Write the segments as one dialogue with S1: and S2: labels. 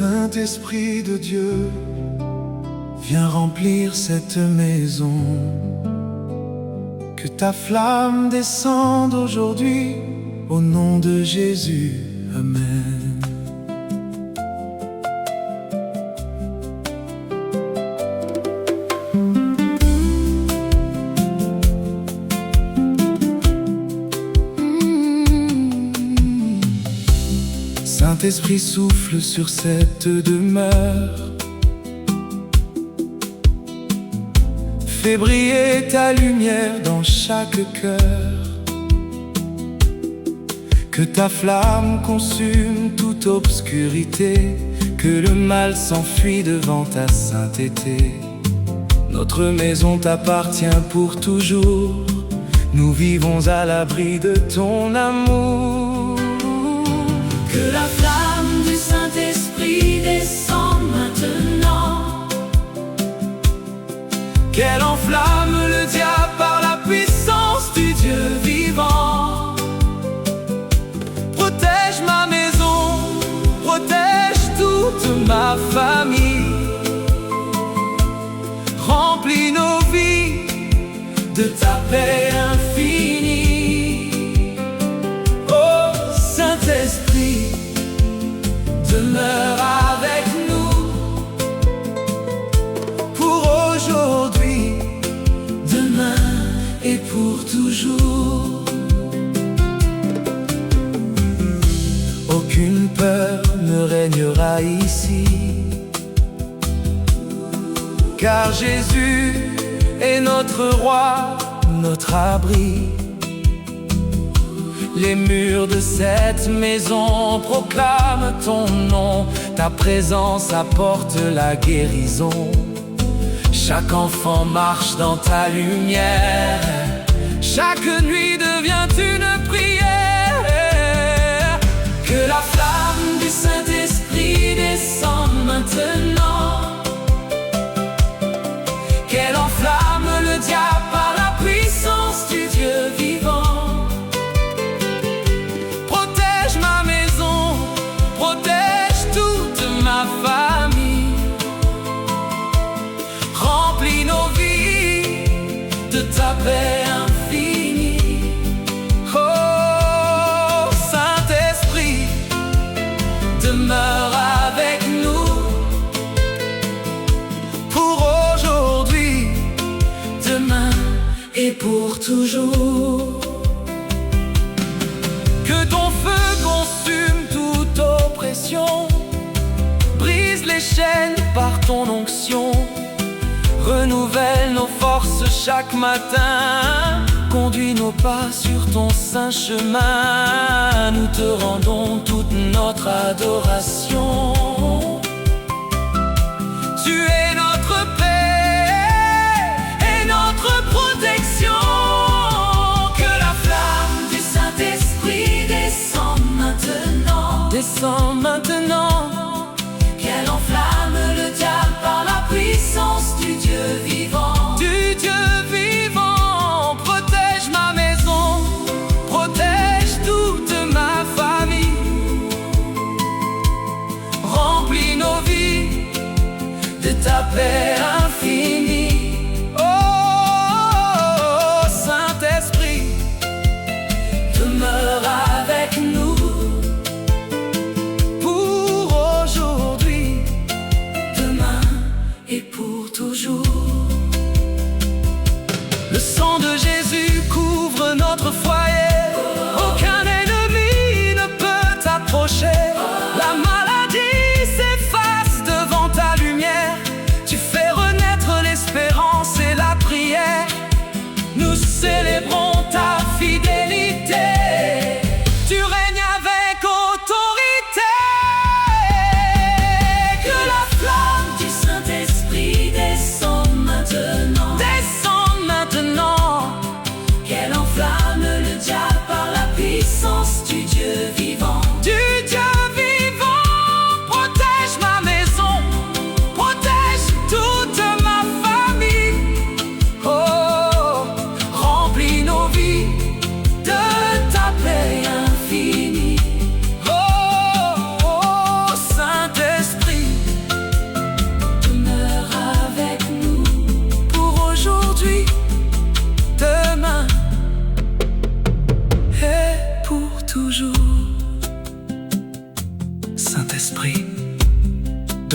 S1: Saint-Esprit de Dieu, viens remplir cette maison. Que ta flamme descende aujourd'hui, au nom de Jésus, Amen. Saint-Esprit souffle sur cette demeure, fais briller ta lumière dans chaque cœur. Que ta flamme consume toute obscurité, que le mal s'enfuit devant ta sainteté. Notre maison t'appartient pour toujours, nous vivons à l'abri de ton amour.
S2: Que la flamme du Saint-Esprit descende maintenant,
S1: qu'elle enflamme le diable par la puissance du Dieu vivant. Protège ma maison, protège toute ma famille, remplis nos vies de ta paix infinie. Oh Saint-Esprit, demeure avec nous pour aujourd'hui,
S2: demain et pour toujours.
S1: Aucune peur ne régnera ici, car Jésus est notre roi, notre abri. Les murs de cette maison proclament ton nom, ta présence apporte la guérison. Chaque enfant marche dans ta lumière, chaque nuit devient une prière.
S2: Que la flamme du Saint-Esprit descende maintenant,
S1: qu'elle enflamme le diable par la puissance du Dieu vivant. Protège ma maison, protège toute ma famille, remplis nos vies de ta paix infinie. Oh Saint-Esprit, demeure avec nous pour aujourd'hui,
S2: demain et pour toujours.
S1: Que ton feu consume toute oppression, brise les chaînes par ton onction, renouvelle nos forces chaque matin, conduis nos pas sur ton saint chemin. Nous te rendons toute notre adoration. Tu es notre paix et notre protection. Que la flamme
S2: Du Saint-Esprit descende maintenant,
S1: descend maintenant,
S2: qu'elle enflamme le diable par la puissance du Dieu vivant.
S1: du Dieu vivant. Protège ma maison, protège toute ma famille, remplis nos vies de ta paix.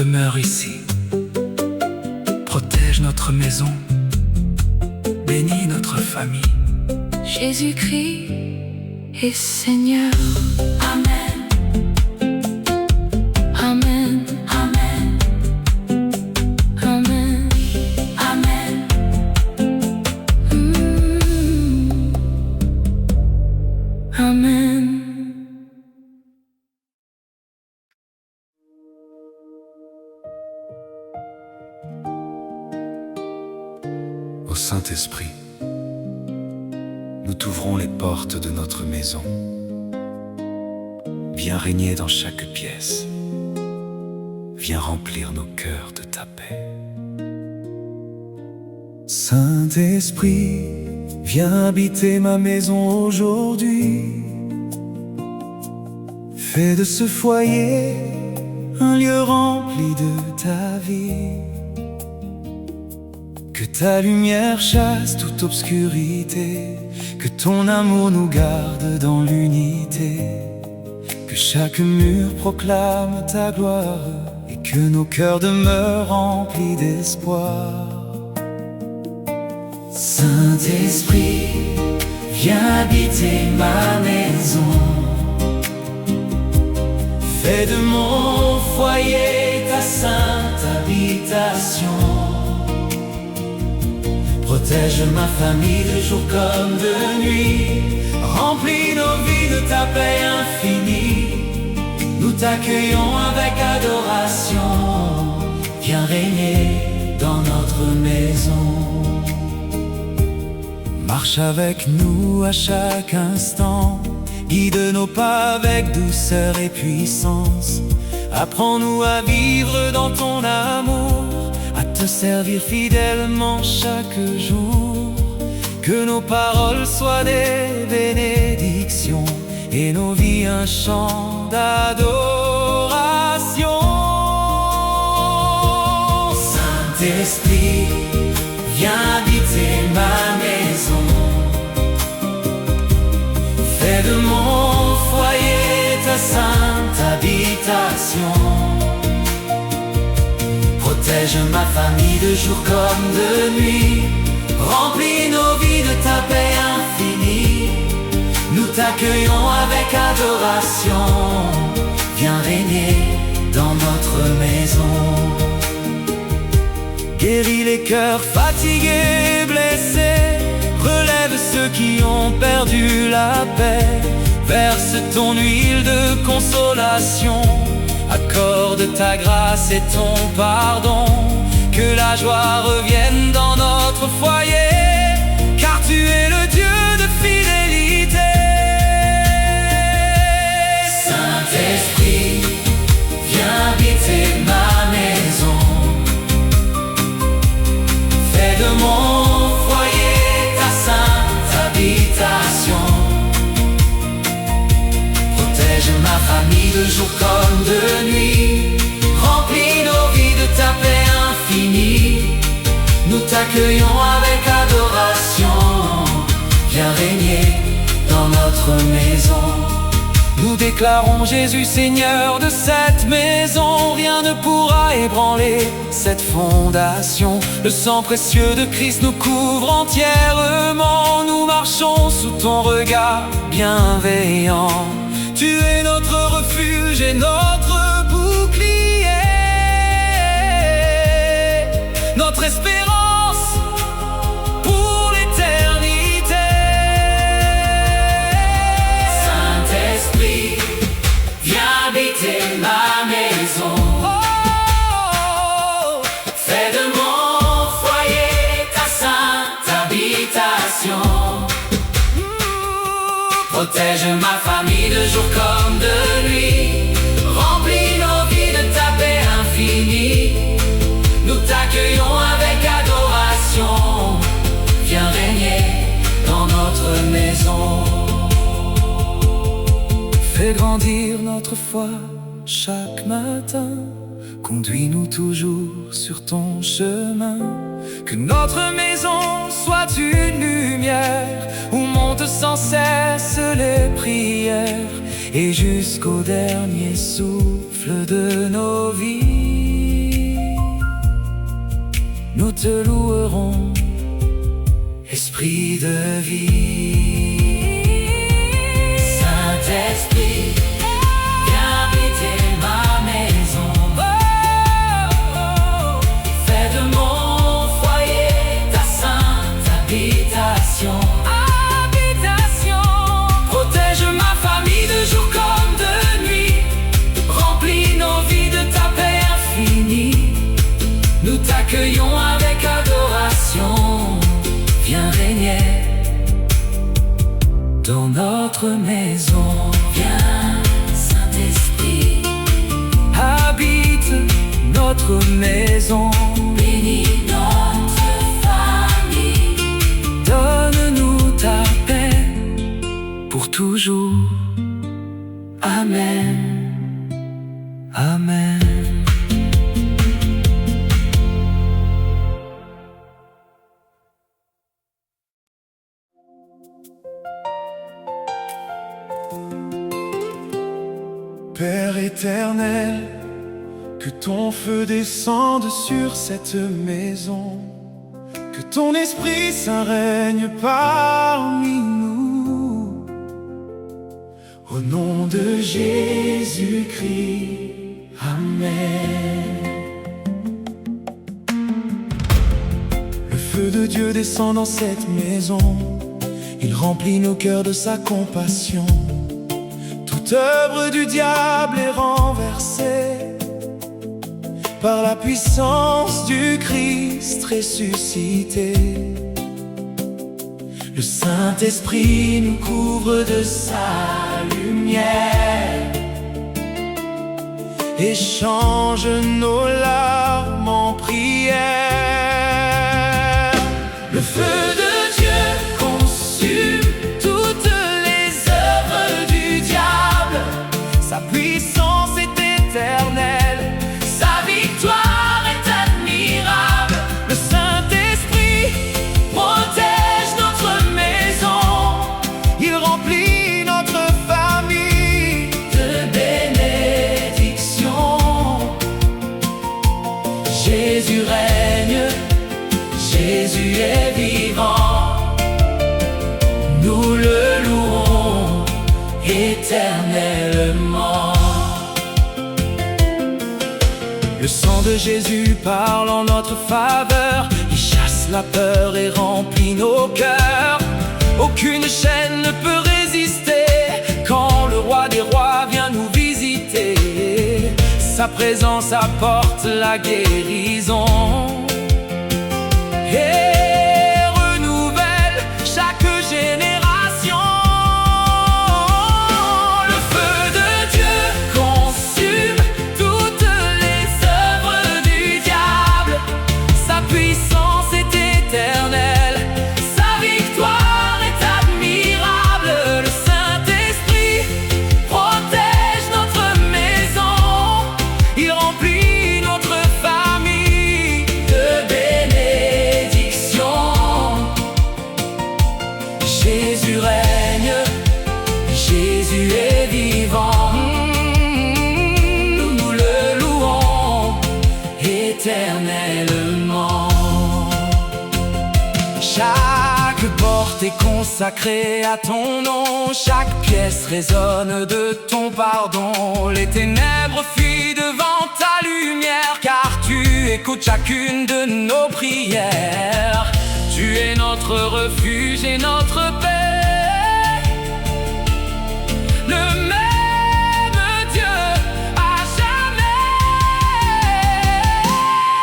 S1: demeure ici. Protège notre maison, bénis notre famille.
S2: Jésus-Christ est Seigneur. Amen. Amen. Amen. Amen. Amen. Amen.
S3: Ô Saint-Esprit, nous t'ouvrons les portes de notre maison. Viens régner dans chaque pièce. Viens remplir nos cœurs de ta paix. Saint-Esprit, viens habiter ma maison aujourd'hui. Fais de ce foyer un lieu rempli de ta vie. Que ta lumière chasse toute obscurité, que ton amour nous garde dans l'unité, que chaque mur proclame ta gloire et que nos cœurs demeurent remplis d'espoir. Saint-Esprit, viens habiter ma maison. Fais de mon foyer ta sainte habitation. Protège ma famille de jour comme de nuit. Remplis nos vies de ta paix infinie. Nous t'accueillons avec adoration. Viens régner dans notre maison. Marche avec nous à chaque instant. Guide nos pas avec douceur et puissance. Apprends-nous à vivre dans ton amour, à te servir fidèlement chaque jour. Que nos paroles soient des bénédictions et nos vies un chant d'adoration. Saint-Esprit, viens habiter ma maison. Fais de mon foyer ta sainte habitation. Protège ma famille de jour comme de nuit. Remplis nos vies de ta paix infinie. Nous t'accueillons avec adoration. Viens régner dans notre maison. Guéris les cœurs fatigués, blessés. Relève ceux qui ont perdu la paix. Verse ton huile de consolation. Accorde ta grâce et ton pardon. Que la joie revienne dans notre foyer, car tu es le Dieu de fidélité. Saint-Esprit, viens habiter ma maison. Fais de mon foyer ta sainte habitation. Protège ma famille de jour comme de nuit. Remplis nos vies de ta paix infinie. Nous t'accueillons avec adoration. Viens régner dans notre maison. Nous déclarons Jésus Seigneur de cette maison. Rien ne pourra ébranler cette fondation. Le sang précieux de Christ nous couvre entièrement. Nous marchons sous ton regard bienveillant. Tu es notre refuge et notre bouclier, notre espérance pour l'éternité. Saint-Esprit, viens habiter ma maison. Fais de mon foyer ta sainte habitation. Protège ma famille de jour comme de nuit. Remplis nos vies de ta paix infinie. Nous t'accueillons avec adoration. Viens régner dans notre maison. Fais grandir notre foi chaque matin. Conduis-nous toujours sur ton chemin. Que notre maison soit une lumière où montent sans cesse les prières, et jusqu'au dernier souffle de nos vies.
S1: nous te louerons, Esprit de vie.
S2: Saint-Esprit, viens habiter ma maison. Fais de mon foyer ta sainte habitation.
S1: Protège ma famille de jour comme de nuit. Remplis nos vies de ta paix infinie. Nous t'accueillons avec adoration. Viens régner dans notre maison.
S2: Viens, Saint-Esprit,
S1: Habite notre maison.
S2: bénis notre famille.
S1: Donne-nous ta paix pour toujours. Amen. Amen.
S4: Père éternel, que ton feu descende sur cette maison, que ton Esprit Saint règne parmi nous. Au nom de Jésus-Christ, Amen. Le feu de Dieu descend dans cette maison, il remplit nos cœurs de sa compassion. Toute œuvre du diable est renversée par la puissance du Christ ressuscité. Le Saint-Esprit nous couvre de sa lumière et change nos larmes en prière. Le feu de Dieu consume toutes les œuvres du diable. Sa puissance est éternelle, sa victoire est admirable. Le Saint-Esprit protège notre maison, il remplit notre famille de bénédictions. Jésus règne, Jésus est vivant, nous le louons éternellement. Le sang de Jésus parle en notre faveur, il chasse la peur et remplit nos cœurs. Aucune chaîne ne peut résister quand le roi des rois vient nous visiter. Sa présence apporte la guérison et renouvelle chaque génération. Le feu de Dieu consume toutes les œuvres du diable. Sa puissance est éternelle, sa victoire est admirable. Le Saint-Esprit protège notre maison, il remplit notre famille de bénédictions. Jésus règne, Jésus est vivant, nous le louons éternellement. Chaque porte est consacrée à ton nom, chaque pièce résonne de ton pardon. Les ténèbres fuient devant ta lumière, car tu écoutes chacune de nos prières. Tu es notre refuge et notre paix. Le même Dieu à jamais.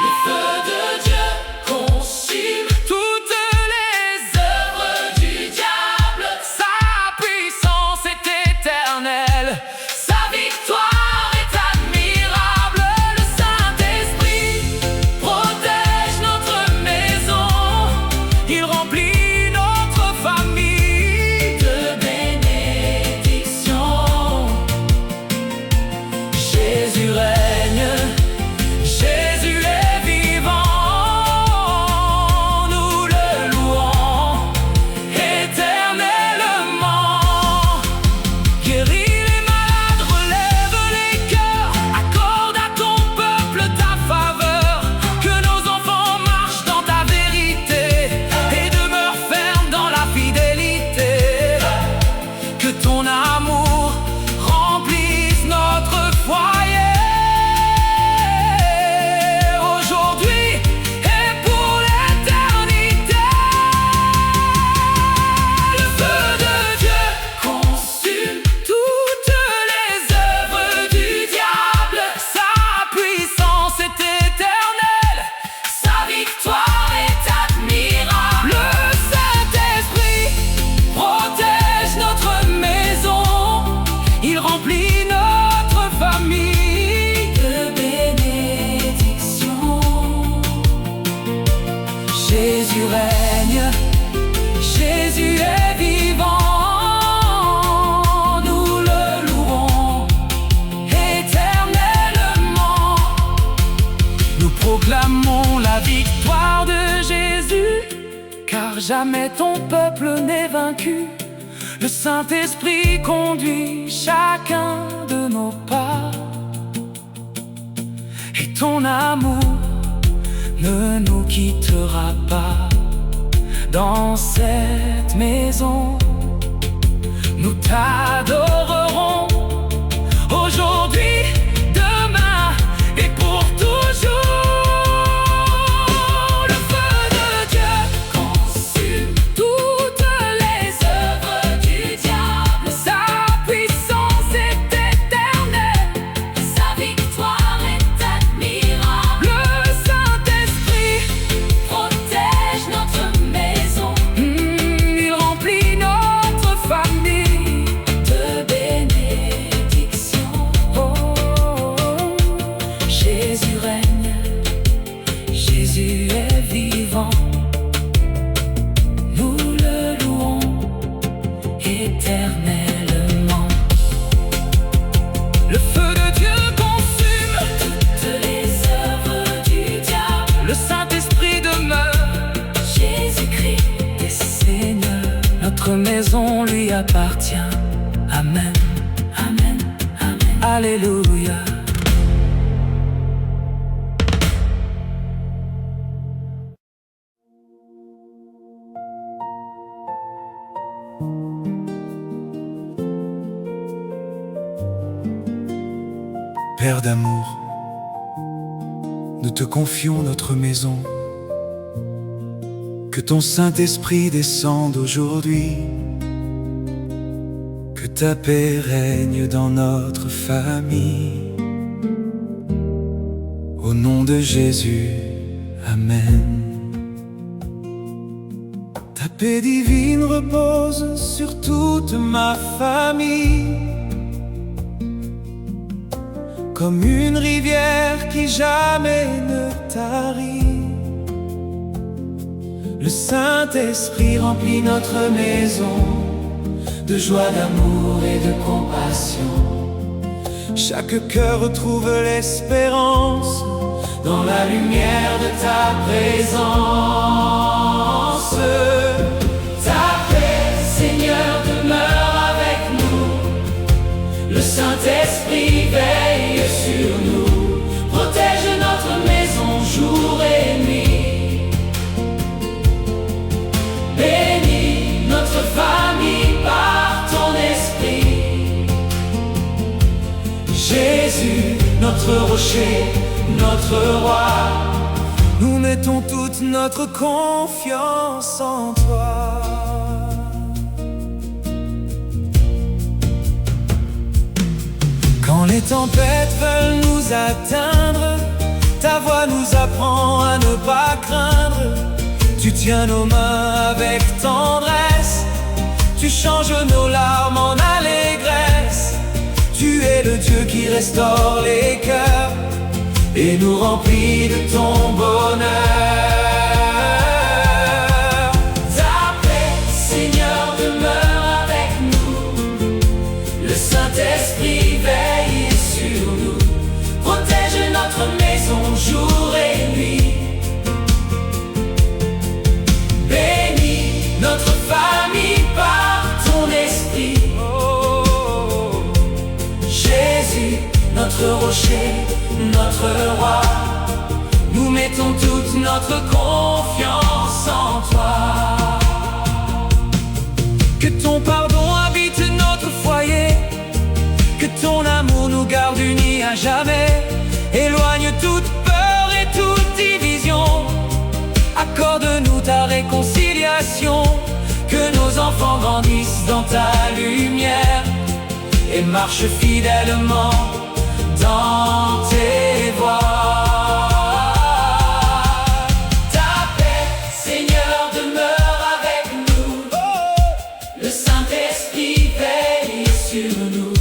S4: Le feu de Dieu consume toutes les œuvres du diable. Sa puissance est éternelle, sa victoire est admirable. Le Saint-Esprit protège notre maison, il remplit notre famille vaincu. Le Saint-Esprit conduit chacun de nos pas. Et ton amour ne nous quittera pas. Dans cette maison, nous t'adorerons aujourd'hui, demain et pour toujours. Le feu de Dieu consume toutes les œuvres du diable. Sa puissance est éternelle,
S2: Sa victoire est admirable.
S4: le Saint-Esprit,
S2: Protège notre maison
S4: il remplit notre famille
S2: de bénédictions.
S4: Oh, Jésus règne, Jésus est vivant. Nous le louons éternellement. Le feu de Dieu consume
S2: Toutes les œuvres du diable.
S4: le Saint-Esprit demeure.
S2: Jésus-Christ
S4: Des seigneurs, notre maison lui appartient. Amen,
S2: Amen, Amen.
S4: alléluia.
S3: Père d'amour, nous te confions notre maison. Que ton Saint-Esprit descende aujourd'hui. Que ta paix règne dans notre famille. Au nom de Jésus, Amen. Ta paix divine repose sur toute ma famille. Comme une rivière qui jamais ne tarit. Le Saint-Esprit remplit notre maison de joie, d'amour et de compassion. Chaque cœur retrouve l'espérance dans la lumière de ta présence. Ta paix, Seigneur, demeure avec nous. Le Saint-Esprit veille sur nous, protège notre maison jour et nuit. Bénis notre famille par ton esprit. Jésus, notre rocher, notre roi, nous mettons toute notre confiance en toi. Quand les tempêtes veulent nous atteindre, ta voix nous apprend à ne pas craindre. Tu tiens nos mains avec tendresse, tu changes nos larmes en allégresse. Tu es le Dieu qui restaure les cœurs et nous remplit de ton bonheur. Ta paix, Seigneur, demeure avec nous. Le Saint-Esprit veille sur nous, protège notre maison jour et nuit. Bénis notre famille par ton esprit. Oh, Jésus, notre rocher, notre roi, nous mettons toute notre confiance en toi. Que ton pardon habite notre foyer, que ton amour nous garde unis à jamais. Éloigne toute peur et toute division, accorde-nous ta réconciliation. Que nos enfants grandissent dans ta lumière et marchent fidèlement dans tes voies. Ta paix, Seigneur, demeure avec nous. Le Saint-Esprit veille sur nous,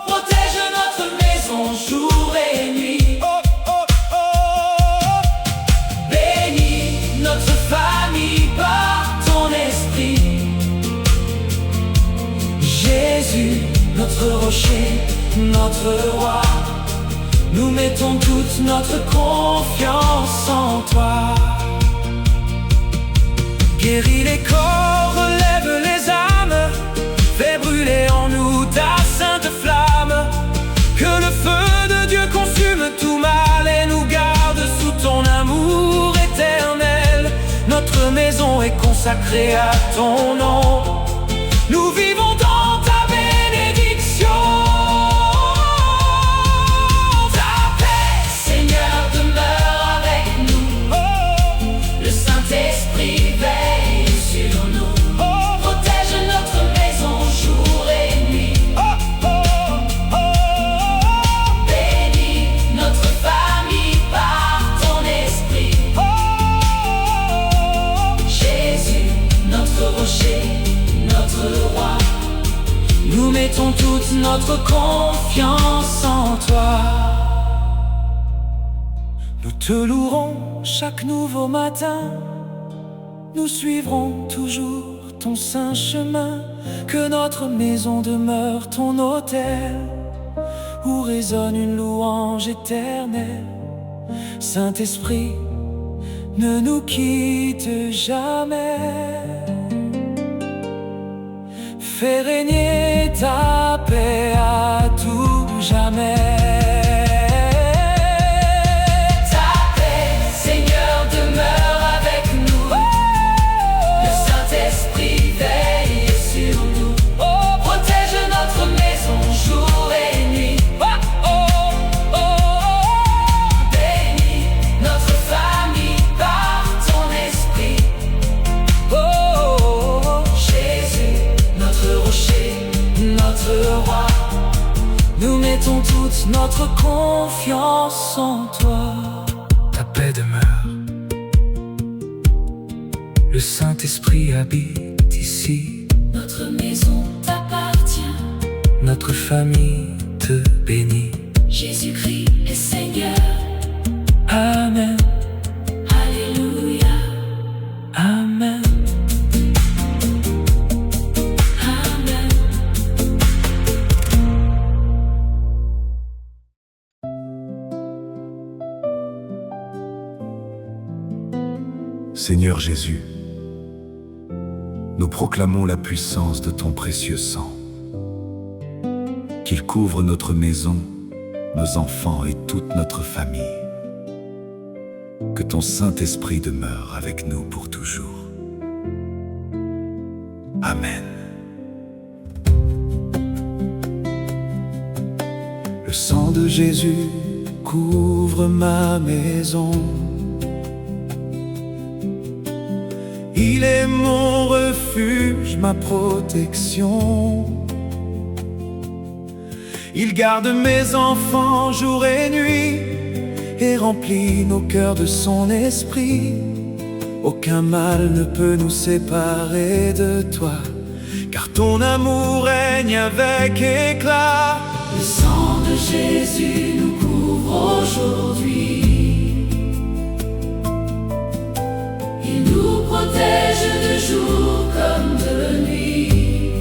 S3: protège notre maison jour et nuit. Bénis notre famille par ton esprit. Jésus, notre rocher, notre roi, nous mettons toute notre confiance en toi. Guéris les corps, relève les âmes,
S4: consacrés à ton nom. Nous vivons dans ta bénédiction.
S2: Ta paix, Seigneur, demeure avec nous. Le Saint-Esprit veille sur nous. Protège notre maison jour et nuit. Bénis notre famille par ton esprit. Jésus, notre rocher, notre roi.
S4: Nous mettons toute notre confiance en toi. Nous te louerons chaque nouveau matin. Nous suivrons toujours ton saint chemin. Que notre maison demeure ton autel, où résonne une louange éternelle. Saint-Esprit, ne nous quitte jamais. Fais régner ta paix à tout jamais.
S2: Ta paix, Seigneur, demeure avec nous. Le Saint-Esprit veille sur nous. Protège notre maison jour et nuit. Bénis notre famille par ton esprit. Jésus, notre rocher, notre roi.
S4: Nous mettons toute notre confiance en toi. Ta paix demeure. Le Saint-Esprit habite ici.
S2: Notre maison t'appartient.
S4: Notre famille te bénit.
S2: Jésus-Christ est Seigneur.
S4: Amen.
S2: Alléluia.
S4: Amen.
S2: Amen.
S5: Seigneur Jésus, nous proclamons la puissance de ton précieux sang, qu'il couvre notre maison, nos enfants et toute notre famille. Que ton Saint-Esprit demeure avec nous pour toujours. Amen. Le sang de Jésus couvre ma maison. Il est mon refuge, ma protection. Il garde mes enfants jour et nuit et remplit nos cœurs de son esprit. Aucun mal ne peut nous séparer de toi, car ton amour règne avec éclat.
S2: Le sang de Jésus nous couvre aujourd'hui. Il nous protège de jour comme de nuit.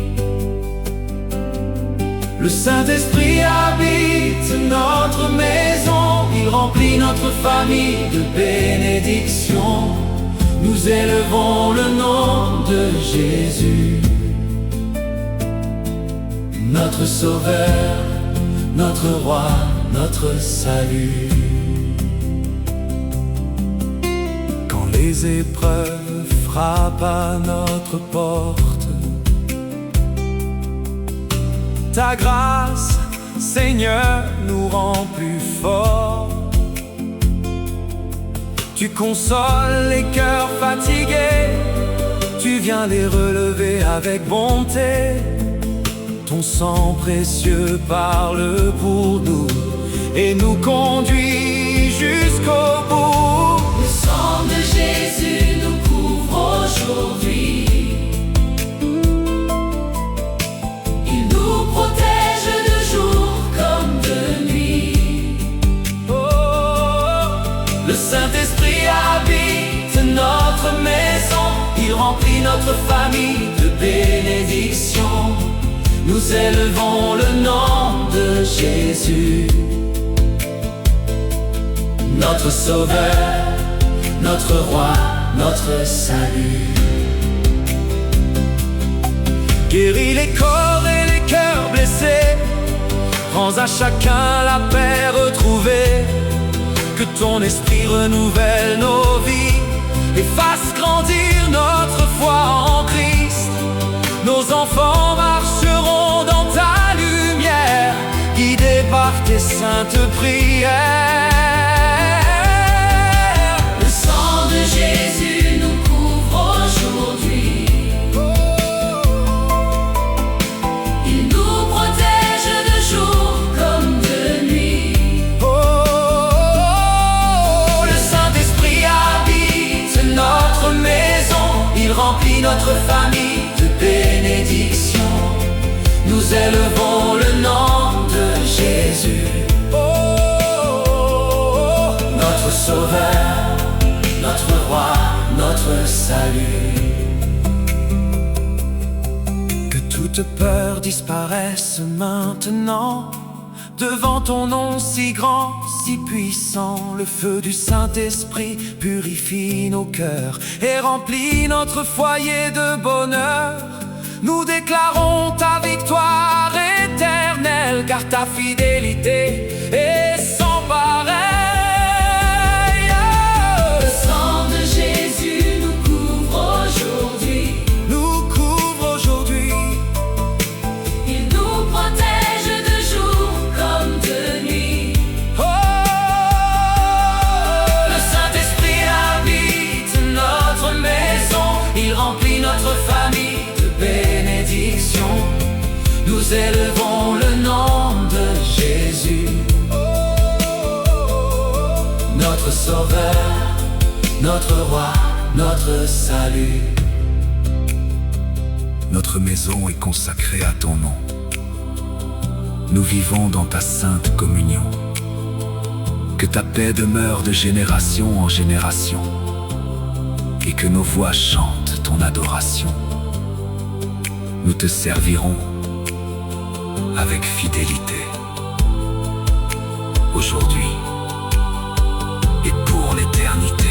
S4: Le Saint-Esprit habite notre maison. Il remplit notre famille de bénédictions. Nous élevons le nom de Jésus, notre Sauveur, notre Roi, notre salut. Quand les épreuves frappent à notre porte, ta grâce, Seigneur, nous rend plus forts. Tu consoles les cœurs fatigués, tu viens les relever avec bonté. Ton sang précieux parle pour nous et nous conduit jusqu'au bout.
S2: Le sang de Jésus nous couvre aujourd'hui. Il nous protège de jour comme de nuit.
S4: Le Saint-Esprit habite notre maison. Il remplit notre famille de bénédictions. Nous élevons le nom de Jésus, notre Sauveur, notre Roi, notre salut. Guéris les corps et les cœurs blessés, rends à chacun la paix retrouvée. Que ton esprit renouvelle nos vies et fasse grandir notre
S1: foi en Christ. Nos enfants marcheront dans ta lumière, guidés par tes saintes prières.
S2: Le sang de Jésus nous couvre aujourd'hui. Il nous protège de jour comme de nuit.
S1: Oh, le Saint-Esprit habite notre maison. Il remplit notre famille de bénédiction. Nous élevons le nom de Jésus. Oh, notre Sauveur, notre Roi, notre salut. Que toute peur disparaisse maintenant devant ton nom si grand, si puissant. Le feu du Saint-Esprit purifie nos cœurs et remplit notre foyer de bonheur. Nous déclarons ta victoire éternelle, car ta fidélité est sans pareil.
S2: Le sang de Jésus nous couvre aujourd'hui.
S1: Nous couvre aujourd'hui.
S2: Il nous protège de jour comme de nuit.
S1: Oh, le Saint-Esprit habite notre maison. Il remplit notre famille de bénédiction. Nous élevons le nom de Jésus. Notre Sauveur, notre Roi, notre salut.
S5: Notre maison est consacrée à ton nom. Nous vivons dans ta sainte communion. Que ta paix demeure de génération en génération et que nos voix chantent ton adoration. Nous te servirons avec fidélité, aujourd'hui et pour l'éternité.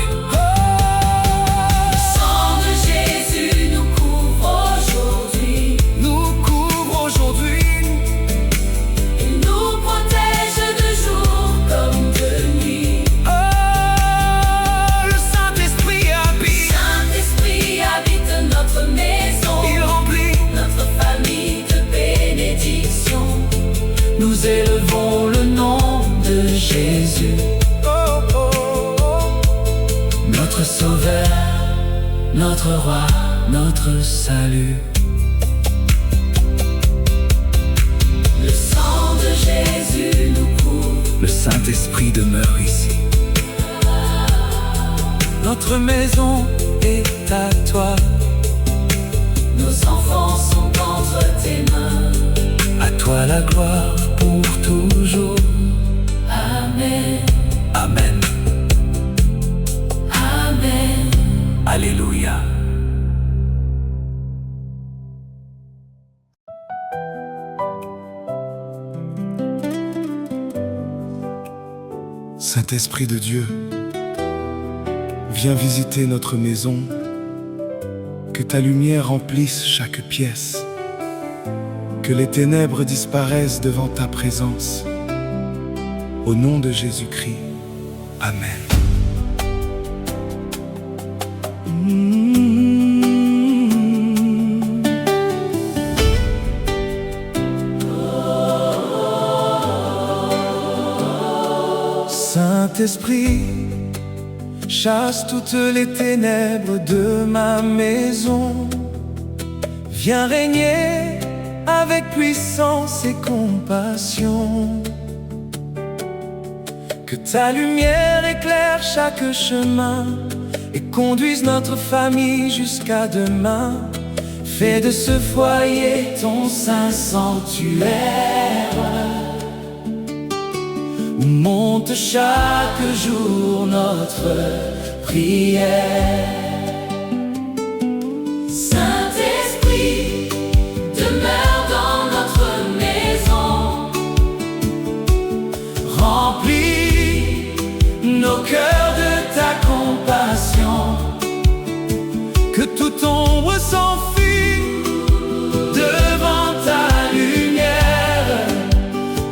S2: Le sang de Jésus nous couvre aujourd'hui.
S1: Nous couvre aujourd'hui.
S2: Il nous protège de jour comme de nuit.
S1: Oh, le Saint-Esprit habite.
S2: Saint-Esprit habite notre maison.
S1: Il remplit
S2: notre famille de bénédiction.
S1: Nous élevons le nom de Jésus. Oh, oh, oh. Notre Sauveur, notre Roi, notre salut.
S2: Le sang de Jésus nous couvre.
S5: Le Saint-Esprit demeure ici.
S1: Notre maison est à toi.
S2: Nos enfants sont entre tes mains.
S1: À toi la gloire pour toujours.
S2: Amen.
S1: Amen.
S2: Amen.
S1: Alléluia.
S6: Saint-Esprit de Dieu, viens visiter notre maison, que ta lumière remplisse chaque pièce, que les ténèbres disparaissent devant ta présence. Au nom de Jésus-Christ, Amen.
S1: Saint-Esprit, chasse toutes les ténèbres de ma maison. Viens régner avec puissance et compassion. Que ta lumière éclaire chaque chemin et conduise notre famille jusqu'à demain. Fais de ce foyer ton saint sanctuaire, où monte chaque jour notre prière.
S2: Saint-Esprit, demeure dans notre maison.
S1: Remplis nos cœurs de ta compassion. Que toute ombre s'enfuit devant ta lumière.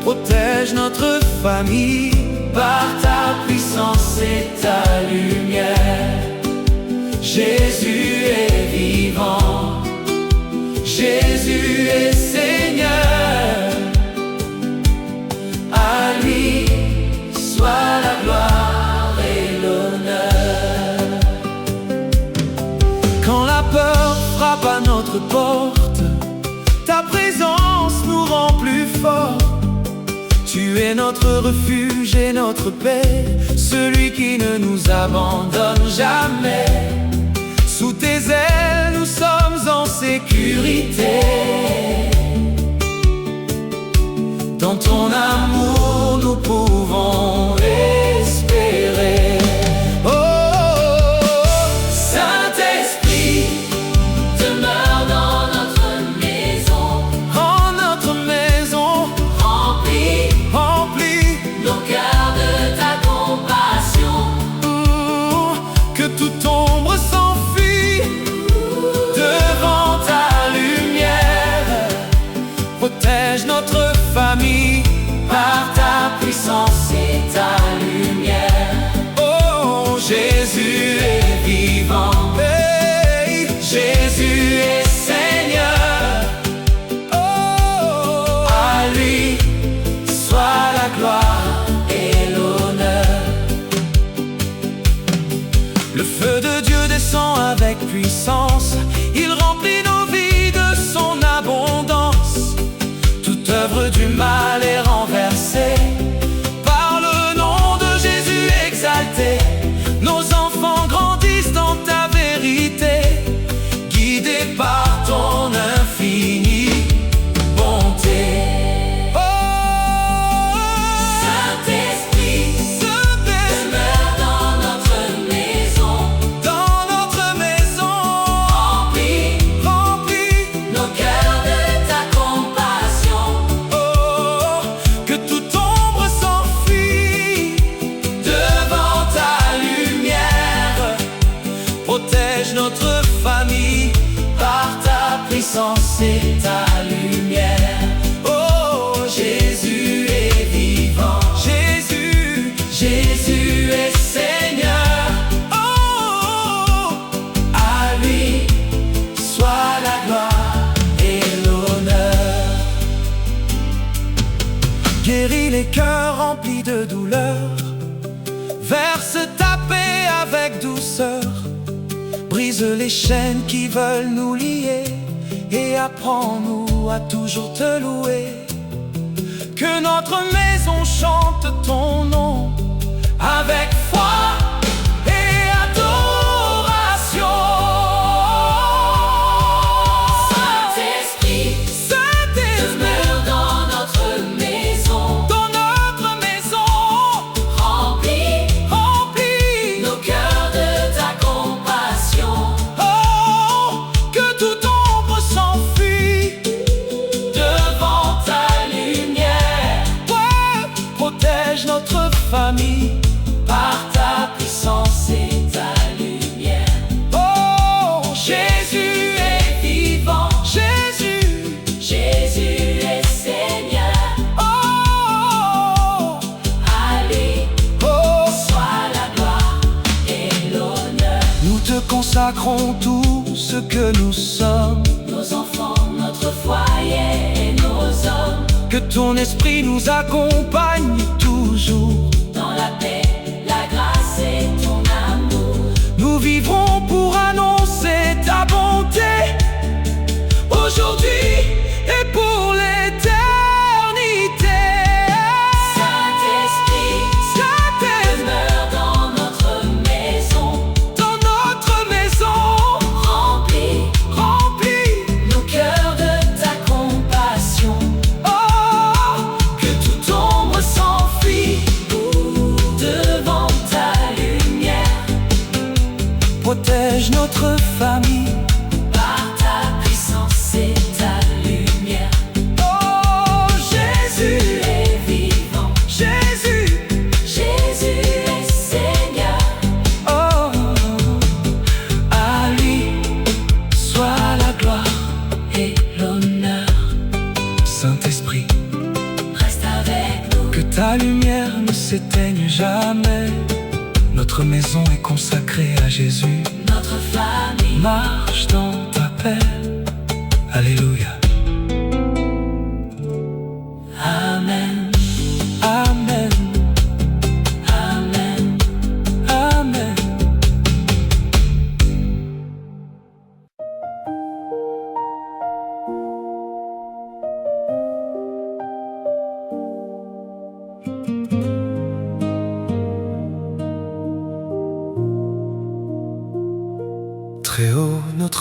S1: Protège notre famille par ta puissance et ta lumière. Jésus est vivant.
S5: est notre refuge et notre paix, celui qui ne nous abandonne jamais. Sous tes ailes, nous sommes en sécurité. Dans ton amour, nous pouvons espérer.
S2: Saint-Esprit, demeure dans notre maison.
S5: En notre maison,
S2: Remplis nos cœurs de ta compassion.
S5: Que toute ombre s'enfuit devant ta lumière. Protège notre famille par ta puissance et ta lumière. Oh, Jésus est vivant. Hey, Jésus est Seigneur. Oh, à lui soit la gloire et l'honneur. Le feu de Dieu descend avec puissance. Il remplit nos vies de son abondance. Toute œuvre du mal est renversée par le nom de Jésus exalté. Nos enfants grandissent dans ta vérité, guidés par ton infinie bonté. Oh,
S2: Saint-Esprit, demeure dans notre maison.
S5: dans notre maison,
S2: Remplis nos cœurs de ta compassion.
S5: oh, que toute ombre s'enfuit devant ta lumière. Protège notre famille par ta puissance et ta lumière. Oh, Jésus est vivant. Jésus est Seigneur. Oh, à lui soit la gloire et l'honneur. Guéris les cœurs remplis de douleur, verse ta paix avec douceur. Brise les chaînes qui veulent nous lier et apprends-nous à toujours te louer. Que notre maison chante ton nom avec foi et adoration.
S2: Saint-Esprit, demeure dans notre maison.
S5: Dans notre maison,
S2: Remplis nos cœurs de ta compassion.
S5: oh, que toute ombre s'enfuit
S2: Devant ta lumière,
S5: ouais, protège notre famille
S2: par ta puissance et ta lumière.
S5: oh, Jésus
S2: est vivant.
S5: Jésus
S2: Jésus est Seigneur.
S5: oh,
S2: À lui
S5: oh.
S2: soit la gloire et l'honneur.
S5: Nous te consacrons tout ce que nous sommes.
S2: Nos enfants, notre foyer et nos hommes.
S5: Que ton esprit nous accompagne toujours.
S2: Dans la paix, la grâce et ton amour.
S5: Nous vivrons pour annoncer ta bonté, aujourd'hui et pour l'éternité.
S2: Saint-Esprit, demeure dans notre maison.
S5: Dans notre maison,
S2: Remplis nos cœurs de ta compassion.
S5: oh,
S2: Que toute ombre s'enfuit devant ta lumière.
S5: protège notre famille
S2: Par ta puissance et ta lumière.
S5: oh, Jésus
S2: est vivant.
S5: Jésus
S2: Jésus est Seigneur.
S5: oh, à lui soit la gloire
S2: Et l'honneur
S5: Saint-Esprit.
S2: reste avec nous.
S5: Que ta lumière ne s'éteigne jamais. Notre maison est consacrée à Jésus.
S2: Notre famille
S5: Marche dans ta paix. Alléluia.
S2: Amen.
S5: Amen.
S2: Amen.
S5: Amen.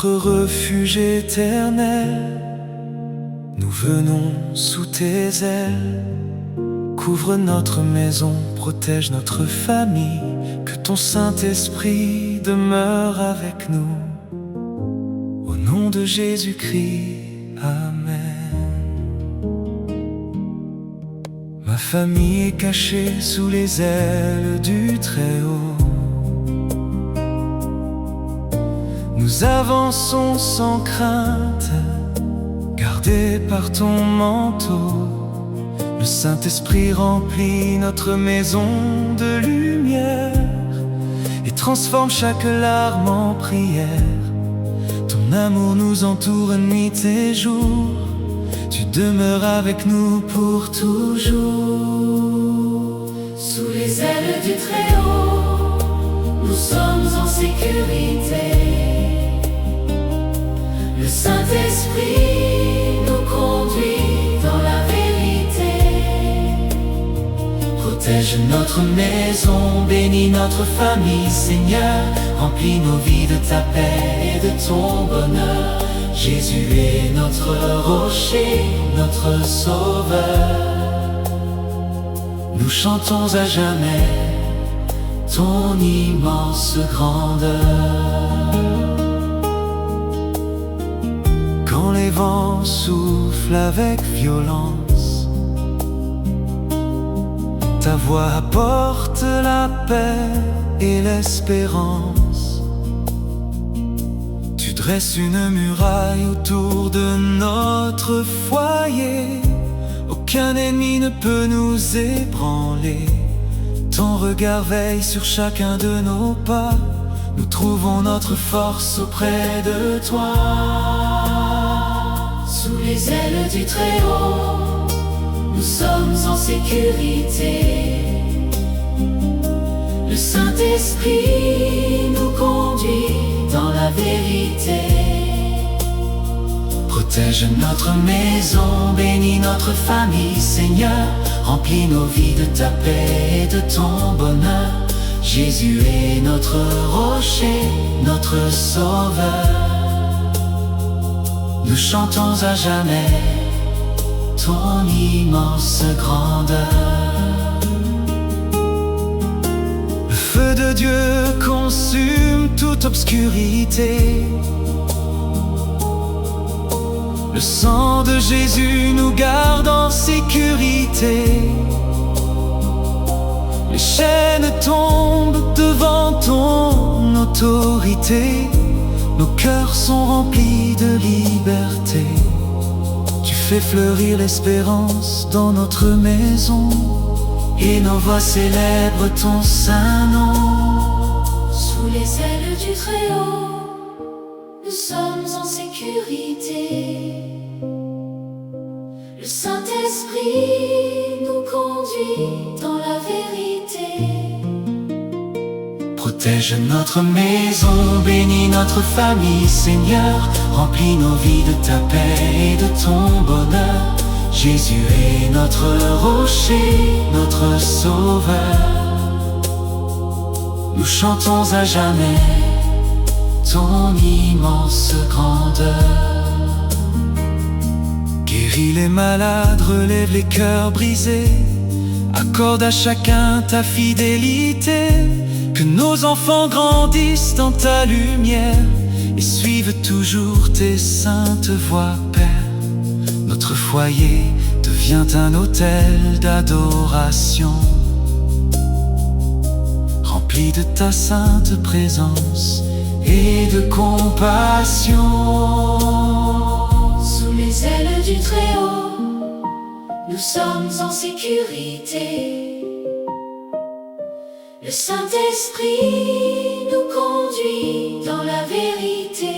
S5: notre refuge éternel. Nous venons sous tes ailes. Couvre notre maison, protège notre famille. Que ton Saint-Esprit demeure avec nous. Au nom de Jésus-Christ, Amen. Ma famille est cachée sous les ailes du Très-Haut. Nous avançons sans crainte, gardés par ton manteau. Le Saint-Esprit remplit notre maison de lumière et transforme chaque larme en prière. Ton amour nous entoure nuit et jour. Tu demeures avec nous pour toujours.
S2: Sous les ailes du Très-Haut, nous sommes en sécurité. Le Saint-Esprit nous conduit dans la vérité.
S3: Protège notre maison, bénis notre famille, Seigneur. Remplis nos vies de ta paix et de ton bonheur. Jésus est notre rocher, notre sauveur. Nous chantons à jamais ton immense grandeur.
S5: Quand les vents soufflent avec violence, ta voix apporte la paix et l'espérance. Tu dresses une muraille autour de notre foyer. Aucun ennemi ne peut nous ébranler. Ton regard veille sur chacun de nos pas. Nous trouvons notre force auprès de toi.
S2: Sous les ailes du Très-Haut, nous sommes en sécurité. Le Saint-Esprit nous conduit dans la vérité.
S3: Protège notre maison, bénis notre famille, Seigneur. Remplis nos vies de ta paix et de ton bonheur. Jésus est notre rocher, notre sauveur. Nous chantons à jamais ton immense grandeur.
S5: Le feu de Dieu consume toute obscurité. Le sang de Jésus nous garde en sécurité. Les chaînes tombent devant ton autorité. Nos cœurs sont remplis de liberté. Tu fais fleurir l'espérance dans notre maison et nos voix célèbrent ton saint nom.
S2: Sous les ailes du Très-Haut, nous sommes en sécurité. Le Saint-Esprit nous conduit dans la vérité.
S3: Protège notre maison, bénis notre famille, Seigneur. Remplis nos vies de ta paix et de ton bonheur. Jésus est notre rocher, notre sauveur. Nous chantons à jamais ton immense grandeur.
S5: Guéris les malades, relève les cœurs brisés. Accorde à chacun ta fidélité. Que nos enfants grandissent dans ta lumière et suivent toujours tes saintes voies, Père. Notre foyer devient un autel d'adoration, rempli de ta sainte présence et de compassion.
S2: Sous les ailes du Très-Haut, nous sommes en sécurité. Le Saint-Esprit nous conduit dans la vérité.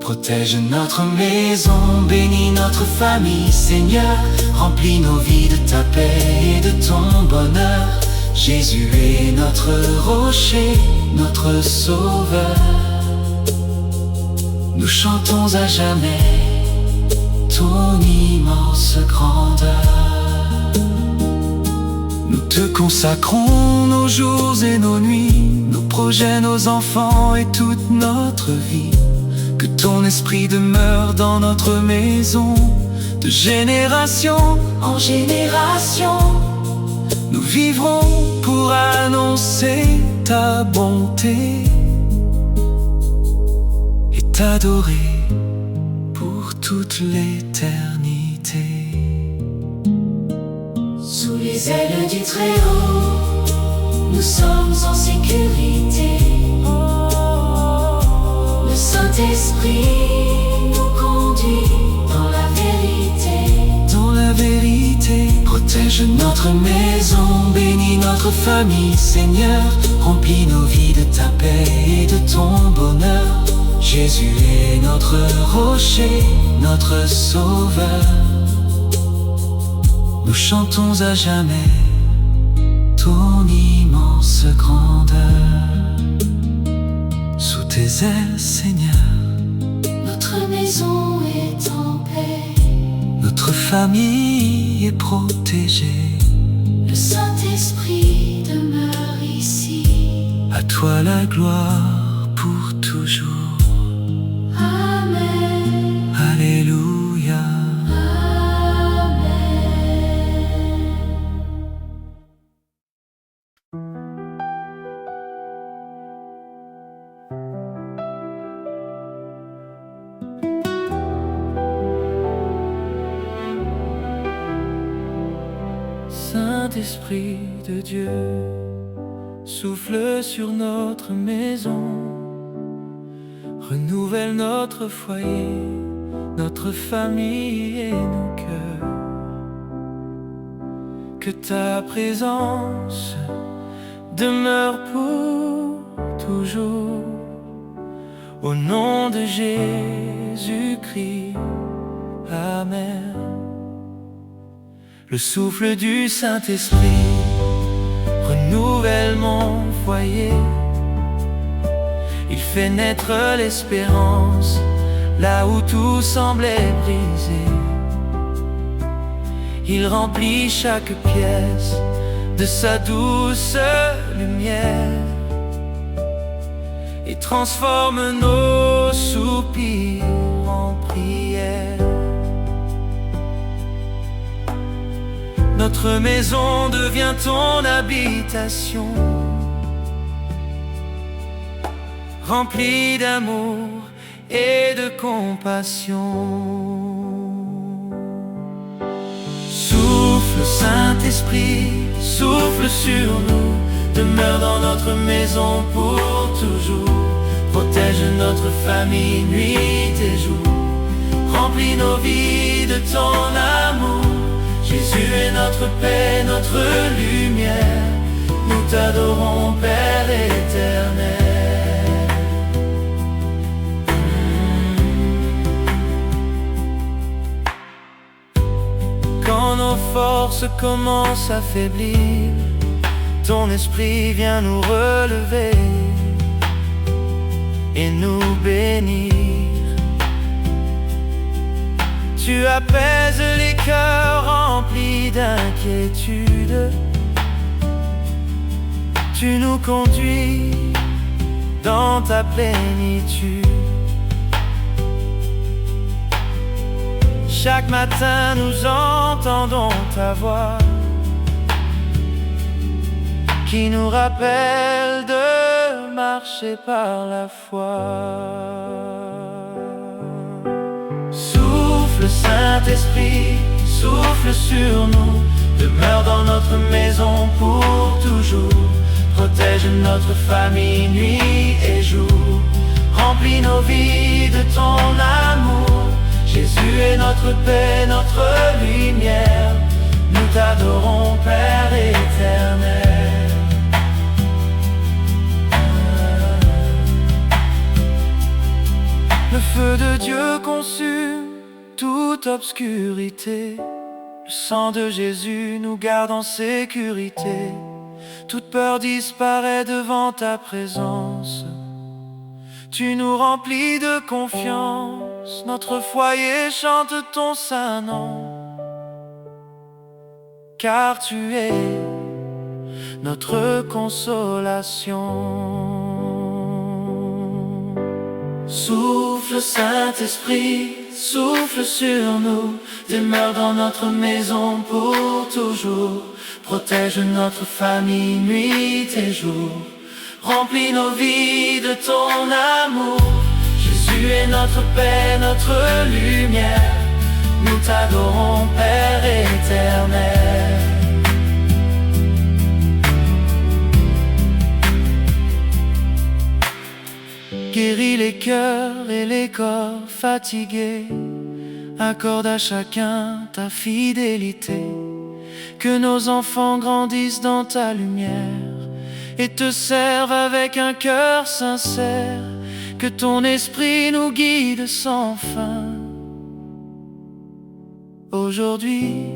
S3: Protège notre maison, bénis notre famille, Seigneur. Remplis nos vies de ta paix et de ton bonheur. Jésus est notre rocher, notre sauveur. Nous chantons à jamais ton immense grandeur. Nous te consacrons nos jours et nos nuits, nos projets, nos enfants et toute notre vie. Que ton esprit demeure dans notre maison, de génération en génération. Nous vivrons pour annoncer ta bonté et t'adorer pour toute l'éternité.
S2: Sous les ailes du Très-Haut, nous sommes en sécurité. Le Saint-Esprit nous conduit dans la vérité.
S3: Dans la vérité, protège notre maison, bénis notre famille, Seigneur. Remplis nos vies de ta paix et de ton bonheur. Jésus est notre rocher, notre sauveur. Nous chantons à jamais ton immense grandeur. Sous tes ailes, Seigneur,
S2: Notre maison est en paix.
S3: notre famille est protégée.
S2: Le Saint-Esprit demeure ici.
S3: À toi la gloire pour toujours.
S2: Amen.
S3: Alléluia.
S4: Saint-Esprit de Dieu, souffle sur notre maison, renouvelle notre foyer, notre famille et nos cœurs. Que ta présence demeure pour toujours, au nom de Jésus-Christ. Amen. Le souffle du Saint-Esprit renouvelle mon foyer. Il fait naître l'espérance là où tout semblait brisé. Il remplit chaque pièce de sa douce lumière et transforme nos soupirs en prières. Notre maison devient ton habitation, remplie d'amour et de compassion. Souffle, Saint-Esprit, souffle sur nous, demeure dans notre maison pour toujours. Protège notre famille nuit et jour, remplis nos vies de ton amour. Jésus est notre paix, notre lumière, nous t'adorons Père éternel. Quand nos forces commencent à faiblir, ton esprit vient nous relever et nous bénir. Tu apaises les cœurs remplis d'inquiétude. Tu nous conduis dans ta plénitude. Chaque matin nous entendons ta voix qui nous rappelle de marcher par la foi. Souffle, Saint-Esprit, souffle sur nous, demeure dans notre maison pour toujours. Protège notre famille nuit et jour, remplis nos vies de ton amour. Jésus est notre paix, notre lumière, nous t'adorons Père éternel. Le feu de Dieu consume toute obscurité. Le sang de Jésus nous garde en sécurité. Toute peur disparaît devant ta présence. Tu nous remplis de confiance. Notre foyer chante ton saint nom. Car tu es
S5: notre consolation.
S3: Souffle Saint-Esprit, souffle sur nous, demeure dans notre maison pour toujours. Protège notre famille nuit et jour, remplis nos vies de ton amour. Jésus est notre paix, notre lumière, nous t'adorons Père éternel.
S5: Guéris les cœurs et les corps fatigués, accorde à chacun ta fidélité. Que nos enfants grandissent dans ta lumière et te servent avec un cœur sincère. Que ton esprit nous guide sans fin, aujourd'hui,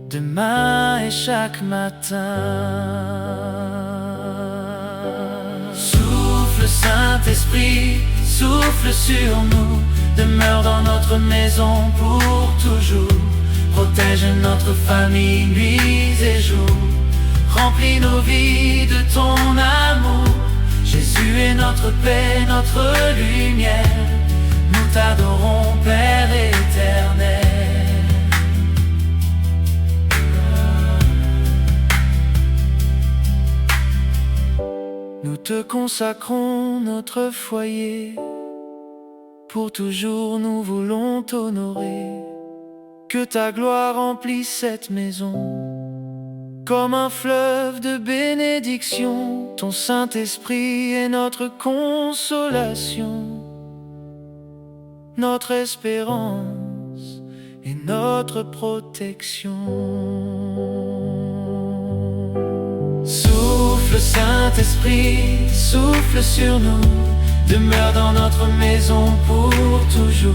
S5: demain et chaque matin.
S3: Souffle Saint-Esprit, souffle sur nous, demeure dans notre maison pour toujours. Protège notre famille nuit et jour, remplis nos vies de ton amour. Jésus est notre paix, notre lumière, nous t'adorons Père éternel.
S5: Nous te consacrons notre foyer, pour toujours nous voulons t'honorer. Que ta gloire remplisse cette maison, comme un fleuve de bénédiction. Ton Saint-Esprit est notre consolation, notre espérance et notre protection.
S3: Souffle Saint-Esprit, souffle sur nous, demeure dans notre maison pour toujours.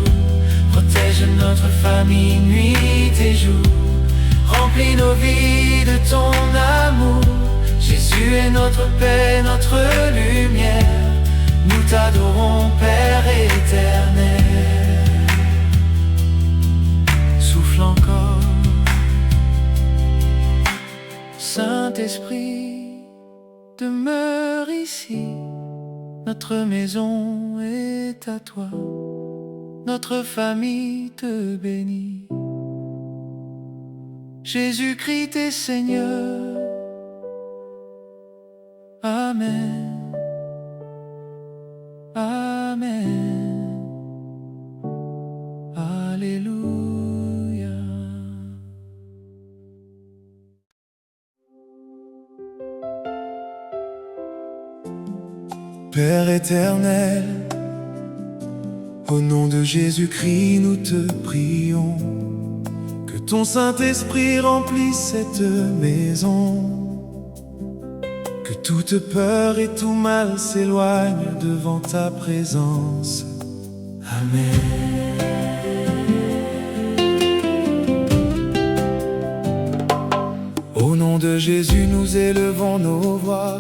S3: Protège notre famille nuit et jour, remplis nos vies de ton amour. Jésus est notre paix, notre lumière, nous t'adorons Père éternel.
S5: Souffle encore, Saint-Esprit, demeure ici. Notre maison est à toi, notre famille te bénit. Jésus-Christ est Seigneur. Amen. Amen. Alléluia.
S6: Père éternel, au nom de Jésus-Christ, nous te prions. Que ton Saint-Esprit remplisse cette maison. Que toute peur et tout mal s'éloignent devant ta présence. Amen. Au nom de Jésus, nous élevons nos voix,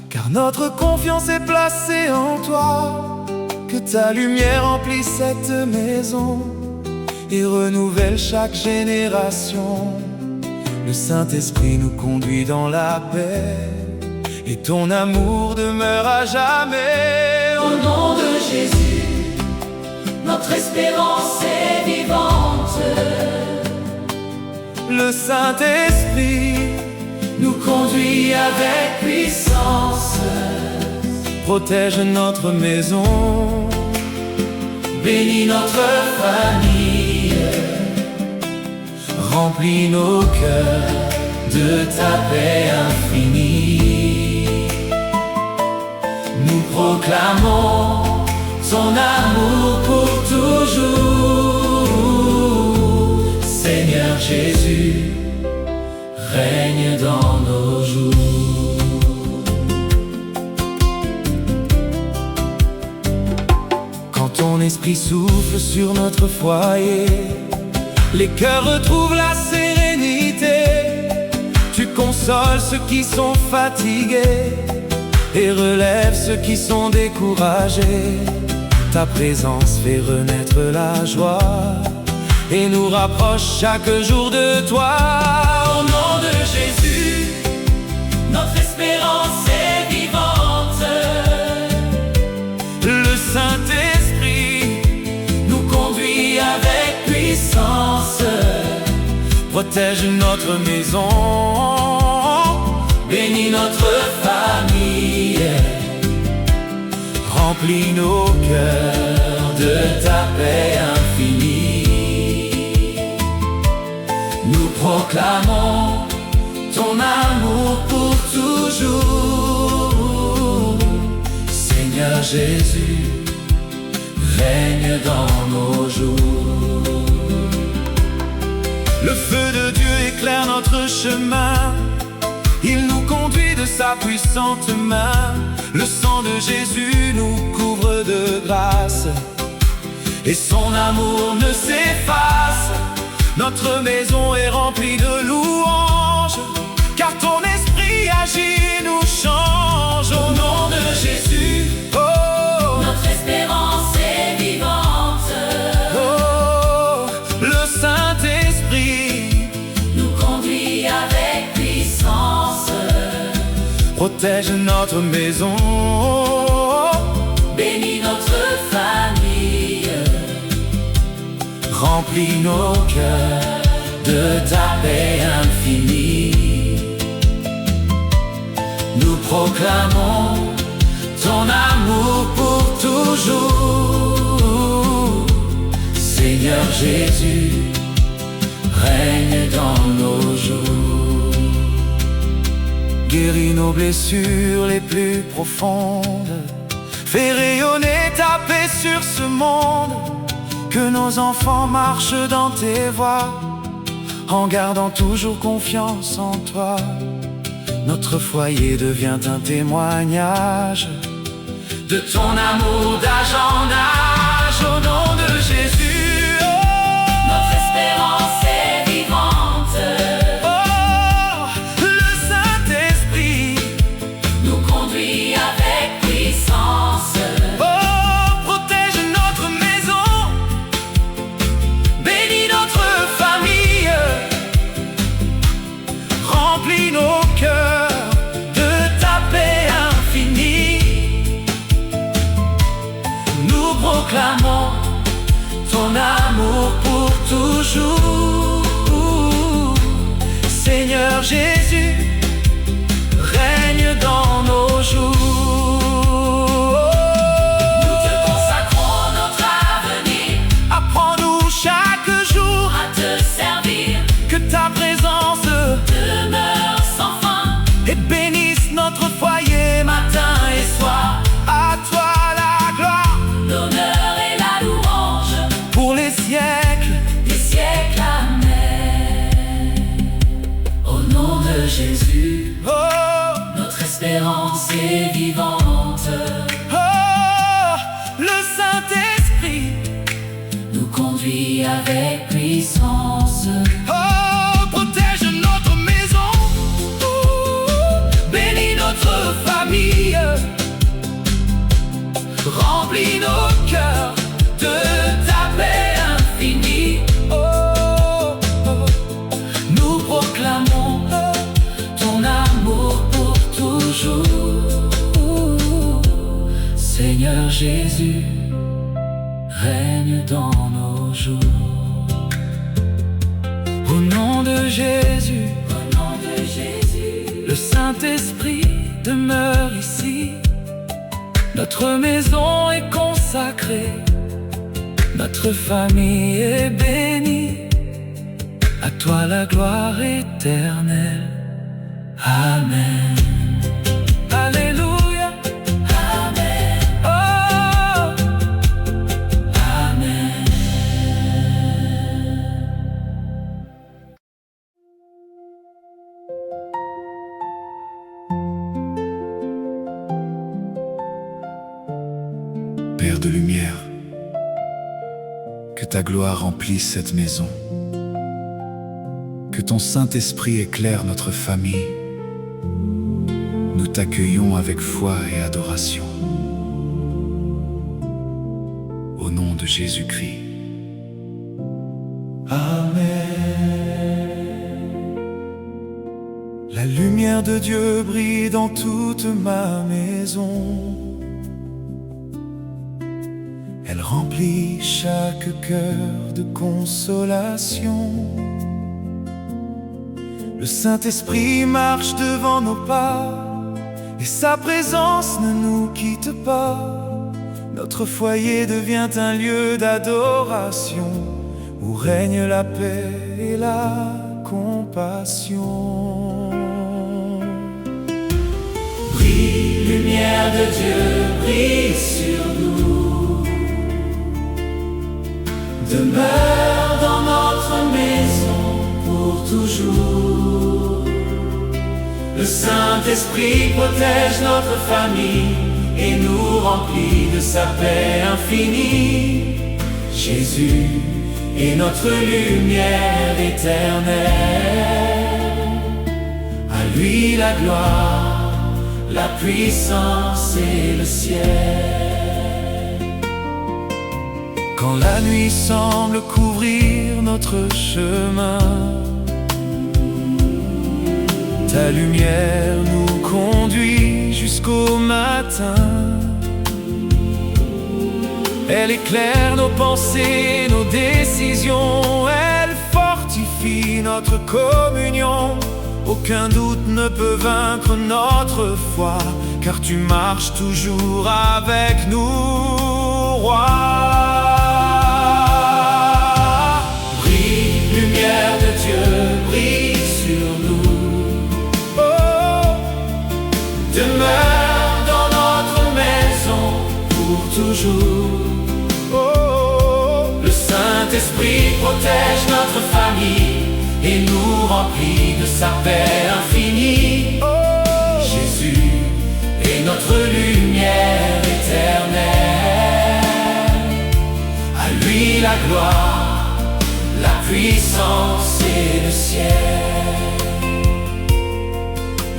S6: car notre confiance est placée en toi. Que ta lumière remplisse cette maison et renouvelle chaque génération. Le Saint-Esprit nous conduit dans la paix et ton amour demeure à jamais.
S2: Au nom de Jésus, notre espérance est vivante.
S6: Le Saint-Esprit
S3: nous conduit avec puissance,
S6: protège notre maison,
S3: bénis notre famille, remplis nos cœurs de ta paix infinie. Nous proclamons ton amour pour toujours. Seigneur Jésus, règne dans nos jours.
S6: Quand ton esprit souffle sur notre foyer, les cœurs retrouvent la sérénité. Tu consoles ceux qui sont fatigués et relèves ceux qui sont découragés. Ta présence fait renaître la joie et nous rapproche chaque jour de toi.
S3: Au nom de Jésus,
S5: protège notre maison,
S3: bénis notre famille,
S5: remplis nos cœurs
S3: de ta paix infinie. Nous proclamons ton amour pour toujours. Seigneur Jésus, règne dans nos jours.
S5: Le feu de Dieu éclaire notre chemin, il nous conduit de sa puissante main. Le sang de Jésus nous couvre de grâce, et son amour ne s'efface. Notre maison est remplie de louanges, car ton esprit agit, nous change. Au nom de Jésus, oh,
S2: Notre espérance est vivante.
S5: oh, le Saint-Esprit
S2: Nous conduit avec puissance.
S5: protège notre maison,
S2: Bénis notre famille.
S3: Remplis nos cœurs de ta paix infinie. Nous proclamons ton amour pour toujours. Seigneur Jésus, règne dans nos jours.
S5: guéris nos blessures les plus profondes, fais rayonner ta paix sur ce monde. Que nos enfants marchent dans tes voies, en gardant toujours confiance en toi. Notre foyer devient un témoignage
S3: De ton amour d'âge en âge, au nom de Jésus, oh,
S2: Notre espérance est vivante.
S5: oh, le Saint-Esprit,
S2: Nous conduit avec puissance.
S5: oh, protège notre maison, bénis notre famille, remplis nos cœurs de ta paix infinie.
S3: nous proclamons ton amour pour toujours.
S5: Seigneur Jésus, règne dans nos jours.
S2: Nous te consacrons notre avenir.
S5: Apprends-nous chaque jour
S2: À te servir.
S5: que ta présence
S2: Demeure sans fin.
S5: et bénisse notre foyer matin et soir. À toi la gloire
S2: L'honneur et la louange.
S5: pour les siècles.
S2: Des siècles, amen.
S3: Au nom de Jésus,
S5: Oh,
S2: Notre espérance est vivante.
S5: oh, le Saint-Esprit,
S2: Nous conduit avec puissance.
S5: oh, protège notre maison, bénis notre famille, remplis nos cœurs de ta paix infinie. Oh, oh,
S3: nous proclamons ton amour pour toujours. Seigneur Jésus, règne dans nos jours.
S5: au nom de Jésus,
S2: Au nom de Jésus.
S5: le Saint-Esprit demeure ici. Notre maison est consacrée, notre famille est bénie. À toi la gloire éternelle.
S3: Amen.
S5: Alléluia.
S2: Amen.
S5: Oh,
S3: Amen.
S6: Père de lumière, que ta gloire remplisse cette maison, que ton Saint-Esprit éclaire notre famille. Nous t'accueillons avec foi et adoration. Au nom de Jésus-Christ.
S5: la lumière de Dieu brille dans toute ma maison. Elle remplit chaque cœur de consolation. Le Saint-Esprit marche devant nos pas, et sa présence ne nous quitte pas. Notre foyer devient un lieu d'adoration, où règne la paix et la compassion.
S3: Brille, lumière de Dieu, brille sur nous. Demeure dans notre maison pour toujours. Le Saint-Esprit protège notre famille et nous remplit de sa paix infinie. Jésus est notre lumière éternelle. À lui la gloire, la puissance et le ciel.
S5: Quand la nuit semble couvrir notre chemin, ta lumière nous conduit jusqu'au matin. Elle éclaire nos pensées, nos décisions. Elle fortifie notre communion. Aucun doute ne peut vaincre notre foi, car tu marches toujours avec nous, roi.
S3: Brille, lumière de Dieu, brille sur nous.
S5: Oh,
S3: Demeure dans notre maison pour toujours. Le Saint-Esprit protège notre famille et nous remplit de sa paix infinie. Jésus est notre lumière éternelle. À lui la gloire, la puissance et le ciel.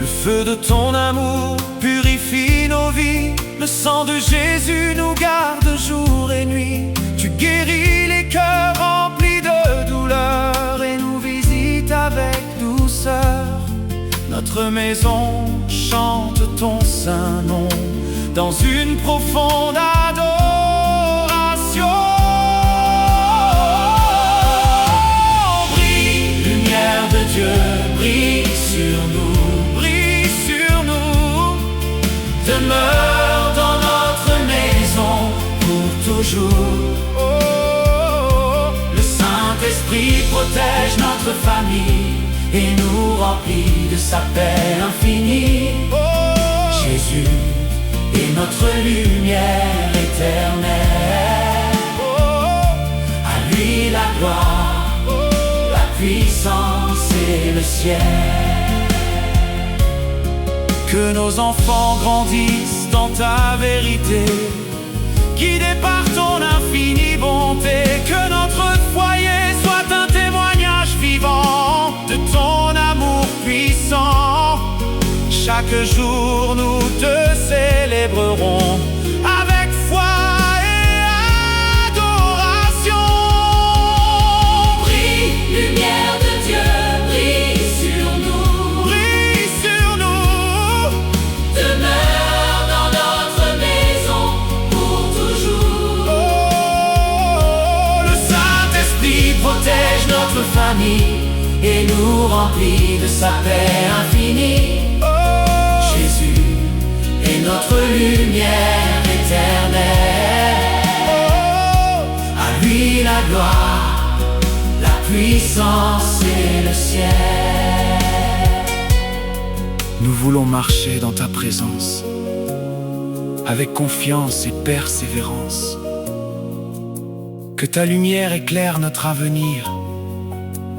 S5: le feu de ton amour purifie nos vies. Le sang de Jésus nous garde jour et nuit. Tu guéris les cœurs remplis de douleur et nous visites avec douceur. Notre maison chante ton saint nom dans une profonde adoration.
S3: Brille, lumière de Dieu, brille sur nous.
S5: Brille sur nous.
S3: Demeure dans notre maison pour toujours. Le Saint-Esprit protège notre famille et nous remplit de sa paix infinie. Jésus est notre lumière éternelle. À lui la gloire, la puissance et le ciel.
S5: Que nos enfants grandissent dans ta vérité, guidés par ton infinie bonté. Que notre foyer soit un témoignage vivant de ton amour puissant. Chaque jour nous te célébrerons avec foi et adoration.
S2: Brille, lumière de Dieu, brille sur nous.
S5: Brille sur nous.
S2: Demeure dans notre maison pour toujours.
S3: Le Saint-Esprit protège notre famille et nous remplit de sa paix infinie. Jésus est notre lumière éternelle. À lui la gloire, la puissance et le ciel.
S5: Nous voulons marcher dans ta présence avec confiance et persévérance. Que ta lumière éclaire notre avenir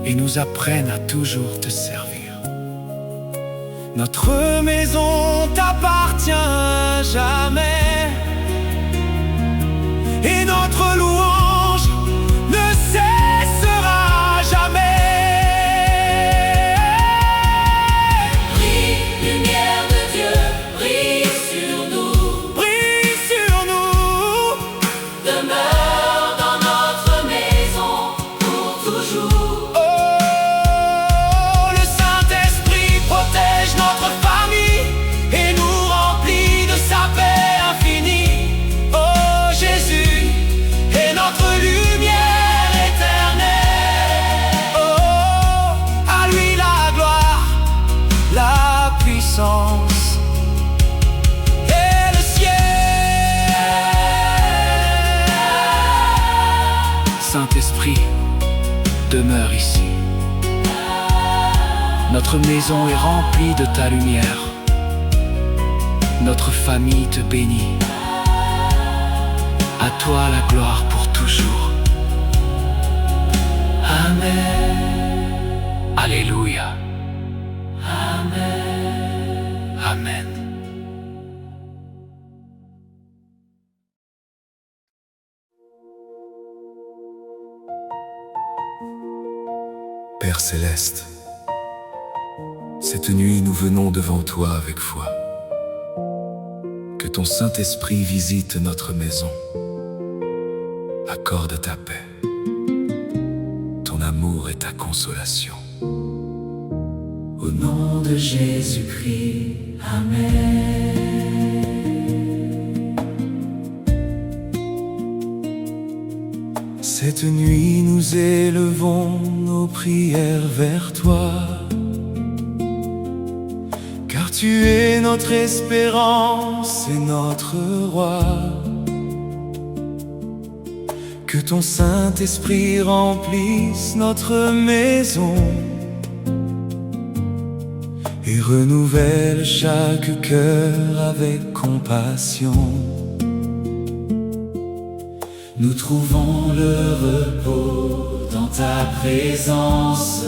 S5: et nous apprenne à toujours te servir. Notre maison t'appartient à jamais et notre louange ne cessera jamais.
S2: Brille, lumière de Dieu, brille sur nous.
S5: Brille sur nous.
S2: Demeure dans notre maison pour toujours.
S5: Le Saint-Esprit protège notre famille et nous remplit de sa paix infinie. Oh, Jésus est notre
S4: Notre maison est remplie de ta lumière. Notre famille te bénit. À toi la gloire pour toujours. Amen. Alléluia. Amen. Amen.
S6: Père céleste, cette nuit nous venons devant toi avec foi. Que ton Saint-Esprit visite notre maison. Accorde ta paix, ton amour et ta consolation.
S3: Au nom de Jésus-Christ, Amen.
S5: Cette nuit nous élevons nos prières vers toi, car tu es notre espérance et notre roi. Que ton Saint-Esprit remplisse notre maison et renouvelle chaque cœur avec compassion.
S3: Nous trouvons le repos dans ta présence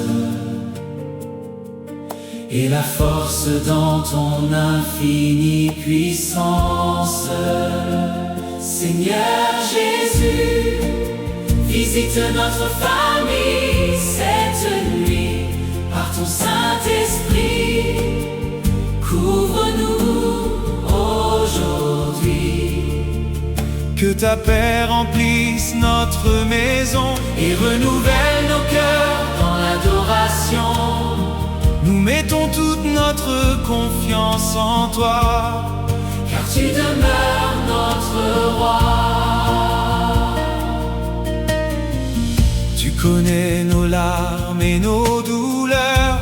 S3: et la force dans ton infinie puissance. Seigneur Jésus, visite notre famille cette nuit par ton Saint-Esprit. Couvre-nous aujourd'hui.
S5: Que ta paix remplisse notre maison
S3: Et renouvelle nos cœurs dans l'adoration.
S5: Nous mettons toute notre confiance en toi,
S3: Car tu demeures notre roi.
S5: tu connais nos larmes et nos douleurs.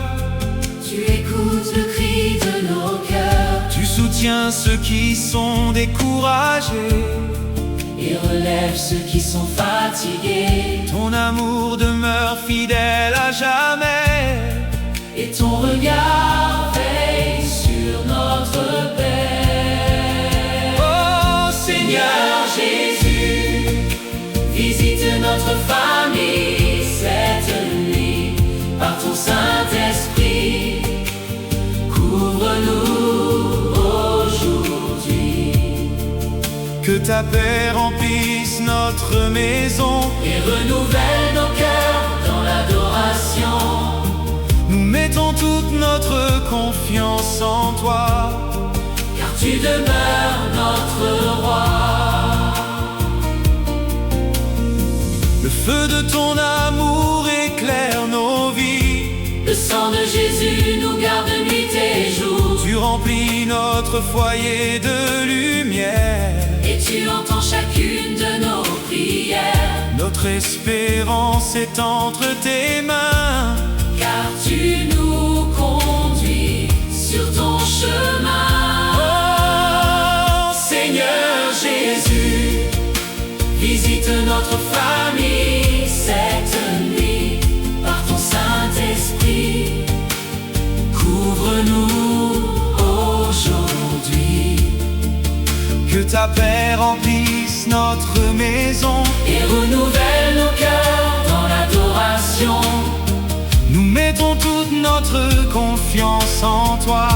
S3: Tu écoutes le cri de nos cœurs
S5: Tu soutiens ceux qui sont découragés.
S3: et relève ceux qui sont fatigués.
S5: Ton amour demeure fidèle à jamais.
S3: Et ton regard veille sur notre paix.
S5: Oh
S3: Seigneur Jésus, visite notre famille cette nuit par ton Saint-Esprit. Couvre-nous aujourd'hui.
S5: que ta paix remplisse notre maison
S3: Et renouvelle nos cœurs dans l'adoration.
S5: Nous mettons toute notre confiance en toi,
S3: Car tu demeures notre roi.
S5: le feu de ton amour éclaire nos vies.
S3: Le sang de Jésus nous garde nuit et jour.
S5: Tu remplis notre foyer de lumière.
S3: Et tu entends chacune de nos prières.
S5: Notre espérance est entre tes mains.
S3: Car tu nous conduis sur ton chemin.
S5: Oh
S3: Seigneur Jésus, visite notre famille cette nuit par ton Saint-Esprit. Couvre-nous aujourd'hui.
S5: Que ta paix remplisse notre maison
S3: Et renouvelle nos cœurs dans l'adoration.
S5: Nous mettons toute notre confiance en toi,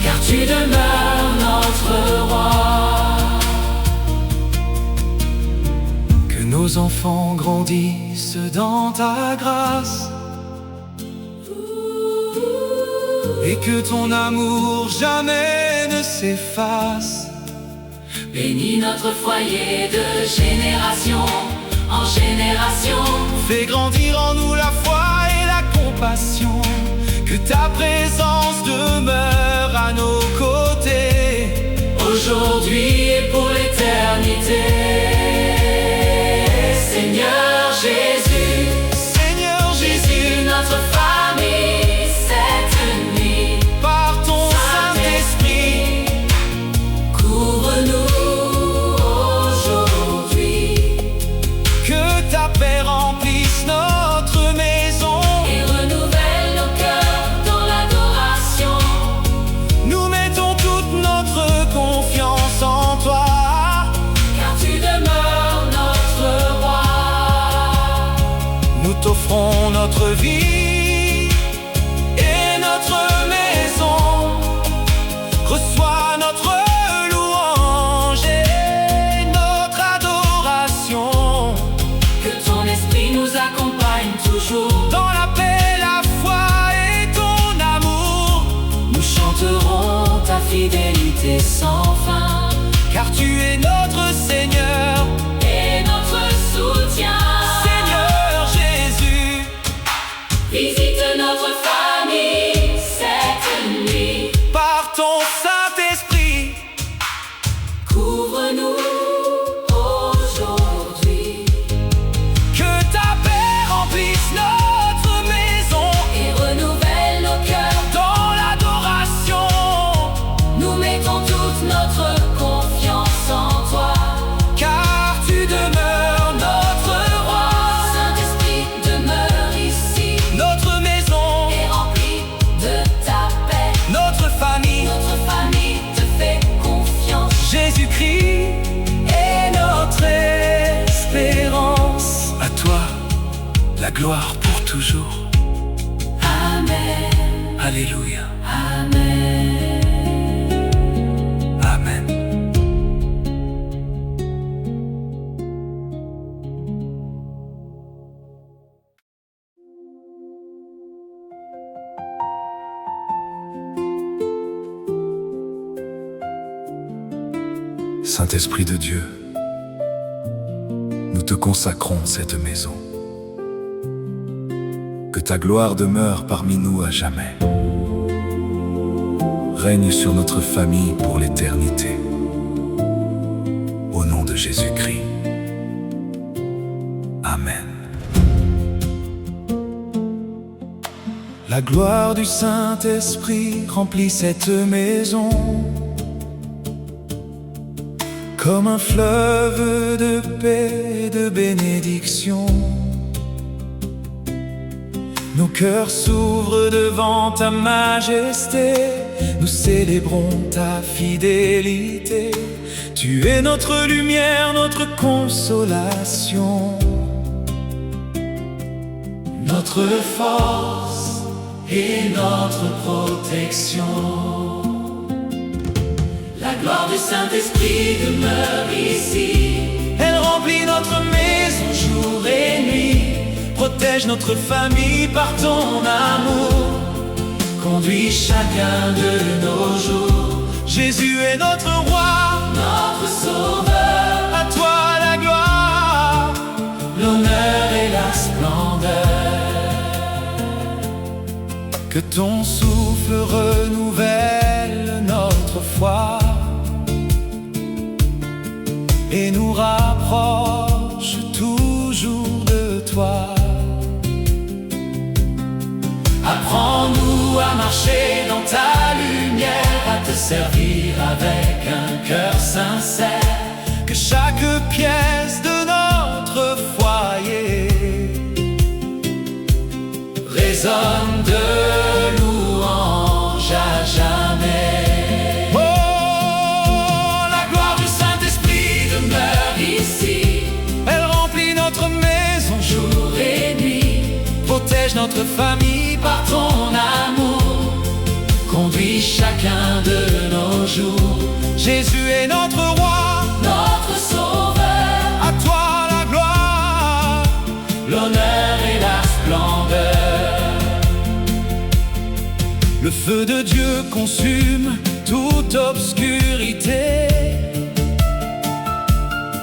S3: Car tu demeures notre roi.
S5: que nos enfants grandissent dans ta grâce et que ton amour jamais ne s'efface.
S3: Bénis notre foyer de génération en génération.
S5: Fais grandir en nous la foi et la compassion. Que ta présence demeure à nos côtés,
S3: Aujourd'hui et pour l'éternité. Seigneur Jésus,
S5: Seigneur Jésus,
S3: notre famille cette nuit
S5: par ton Saint-Esprit.
S3: Couvre-nous aujourd'hui.
S5: Que ta paix remplisse notre maison
S3: Et renouvelle nos cœurs
S2: fidélité sans fin.
S4: car tu es notre Seigneur
S2: Et notre soutien.
S4: Seigneur Jésus.
S2: Visite notre famille cette nuit.
S4: Par ton Saint-Esprit,
S2: Couvre-nous aujourd'hui.
S4: que ta paix remplisse notre maison
S2: Et renouvelle nos cœurs.
S4: dans l'adoration.
S2: Nous mettons toute notre confiance en toi.
S4: Car tu demeures notre roi.
S2: Saint-Esprit demeure ici.
S4: Notre maison,
S2: Et remplie de ta paix.
S4: notre famille,
S2: te fait confiance.
S4: Jésus-Christ est notre espérance.
S6: À toi, la gloire pour toujours.
S2: Amen.
S6: Alléluia.
S2: Amen.
S6: Amen. Saint-Esprit de Dieu, nous te consacrons cette maison. Que ta gloire demeure parmi nous à jamais. Règne sur notre famille pour l'éternité. Au nom de Jésus-Christ. Amen.
S5: La gloire du Saint-Esprit remplit cette maison, comme un fleuve de paix et de bénédiction. Nos cœurs s'ouvrent devant ta majesté, nous célébrons ta fidélité. Tu es notre lumière, notre consolation, notre force et notre protection.
S2: La gloire du Saint-Esprit demeure ici.
S5: Elle remplit notre maison jour et nuit, protège notre famille par ton amour, conduit chacun de nos jours. Jésus est notre roi,
S2: Notre Sauveur.
S5: à toi la gloire, l'honneur et la splendeur. Que ton souffle renouvelle notre foi et nous rapproche toujours de toi. Apprends-nous à marcher dans ta lumière, à te servir avec un cœur sincère. Que chaque pièce de notre foyer résonne de louange à jamais. Oh, la gloire du Saint-Esprit demeure ici. Elle remplit notre maison jour et nuit, protège notre famille par ton amour, conduit chacun de nos jours. Jésus est notre roi,
S2: Notre Sauveur.
S5: à toi la gloire, l'honneur et la splendeur. Le feu de Dieu consume toute obscurité.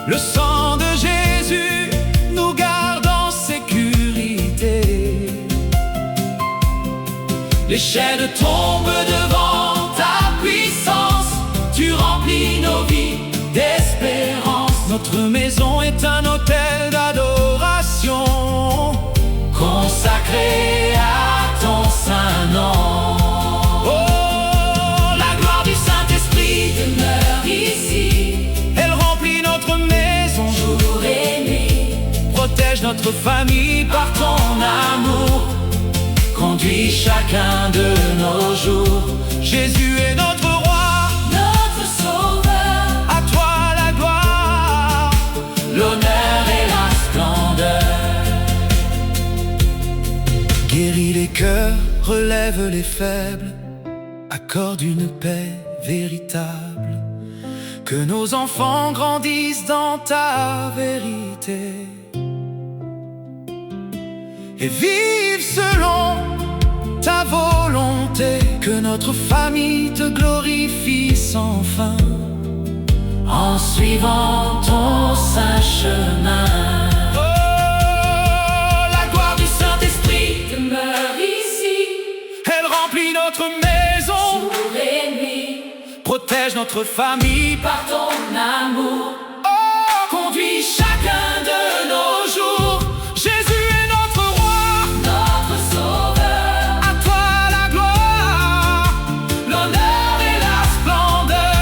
S5: Le sang de Jésus nous garde en sécurité. Les chaînes tombent devant ta puissance. Tu remplis nos vies d'espérance. Notre maison est un autel d'adoration, consacré à ton saint nom. Oh, la gloire du Saint-Esprit
S2: Demeure ici.
S5: elle remplit notre maison
S2: Jour et nuit.
S5: protège notre famille par ton amour, conduit chacun de nos jours. Jésus est notre roi,
S2: Notre Sauveur.
S5: à toi la gloire, l'honneur et la splendeur. Guéris les cœurs, relève les faibles, accorde une paix véritable. Que nos enfants grandissent dans ta vérité et vivent selon ta volonté. Que notre famille famille te glorifie sans fin,
S3: en suivant ton saint chemin.
S5: Oh, la gloire du Saint-Esprit
S2: Demeure ici,
S5: elle remplit notre maison,
S2: jour et nuit,
S5: protège notre famille
S2: par ton amour.
S5: Oh, conduis chacun de nos jours. Jésus est notre roi,
S2: Notre sauveur,
S5: à toi la gloire, l'honneur et la splendeur.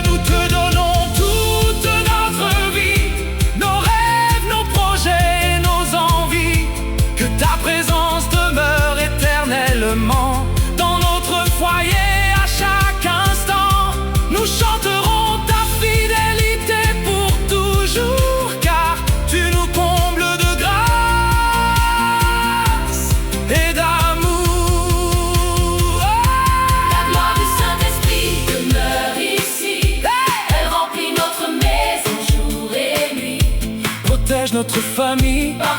S5: Nous te donnons toute notre vie, nos rêves, nos projets, nos envies. Que ta présence demeure éternellement dans notre foyer à chaque instant. Nous chanterons ta fidélité pour toujours, car tu nous combles de grâce et d'amour.
S2: la gloire du Saint-Esprit demeure ici. Elle remplit notre maison jour et nuit,
S5: Protège notre famille
S2: par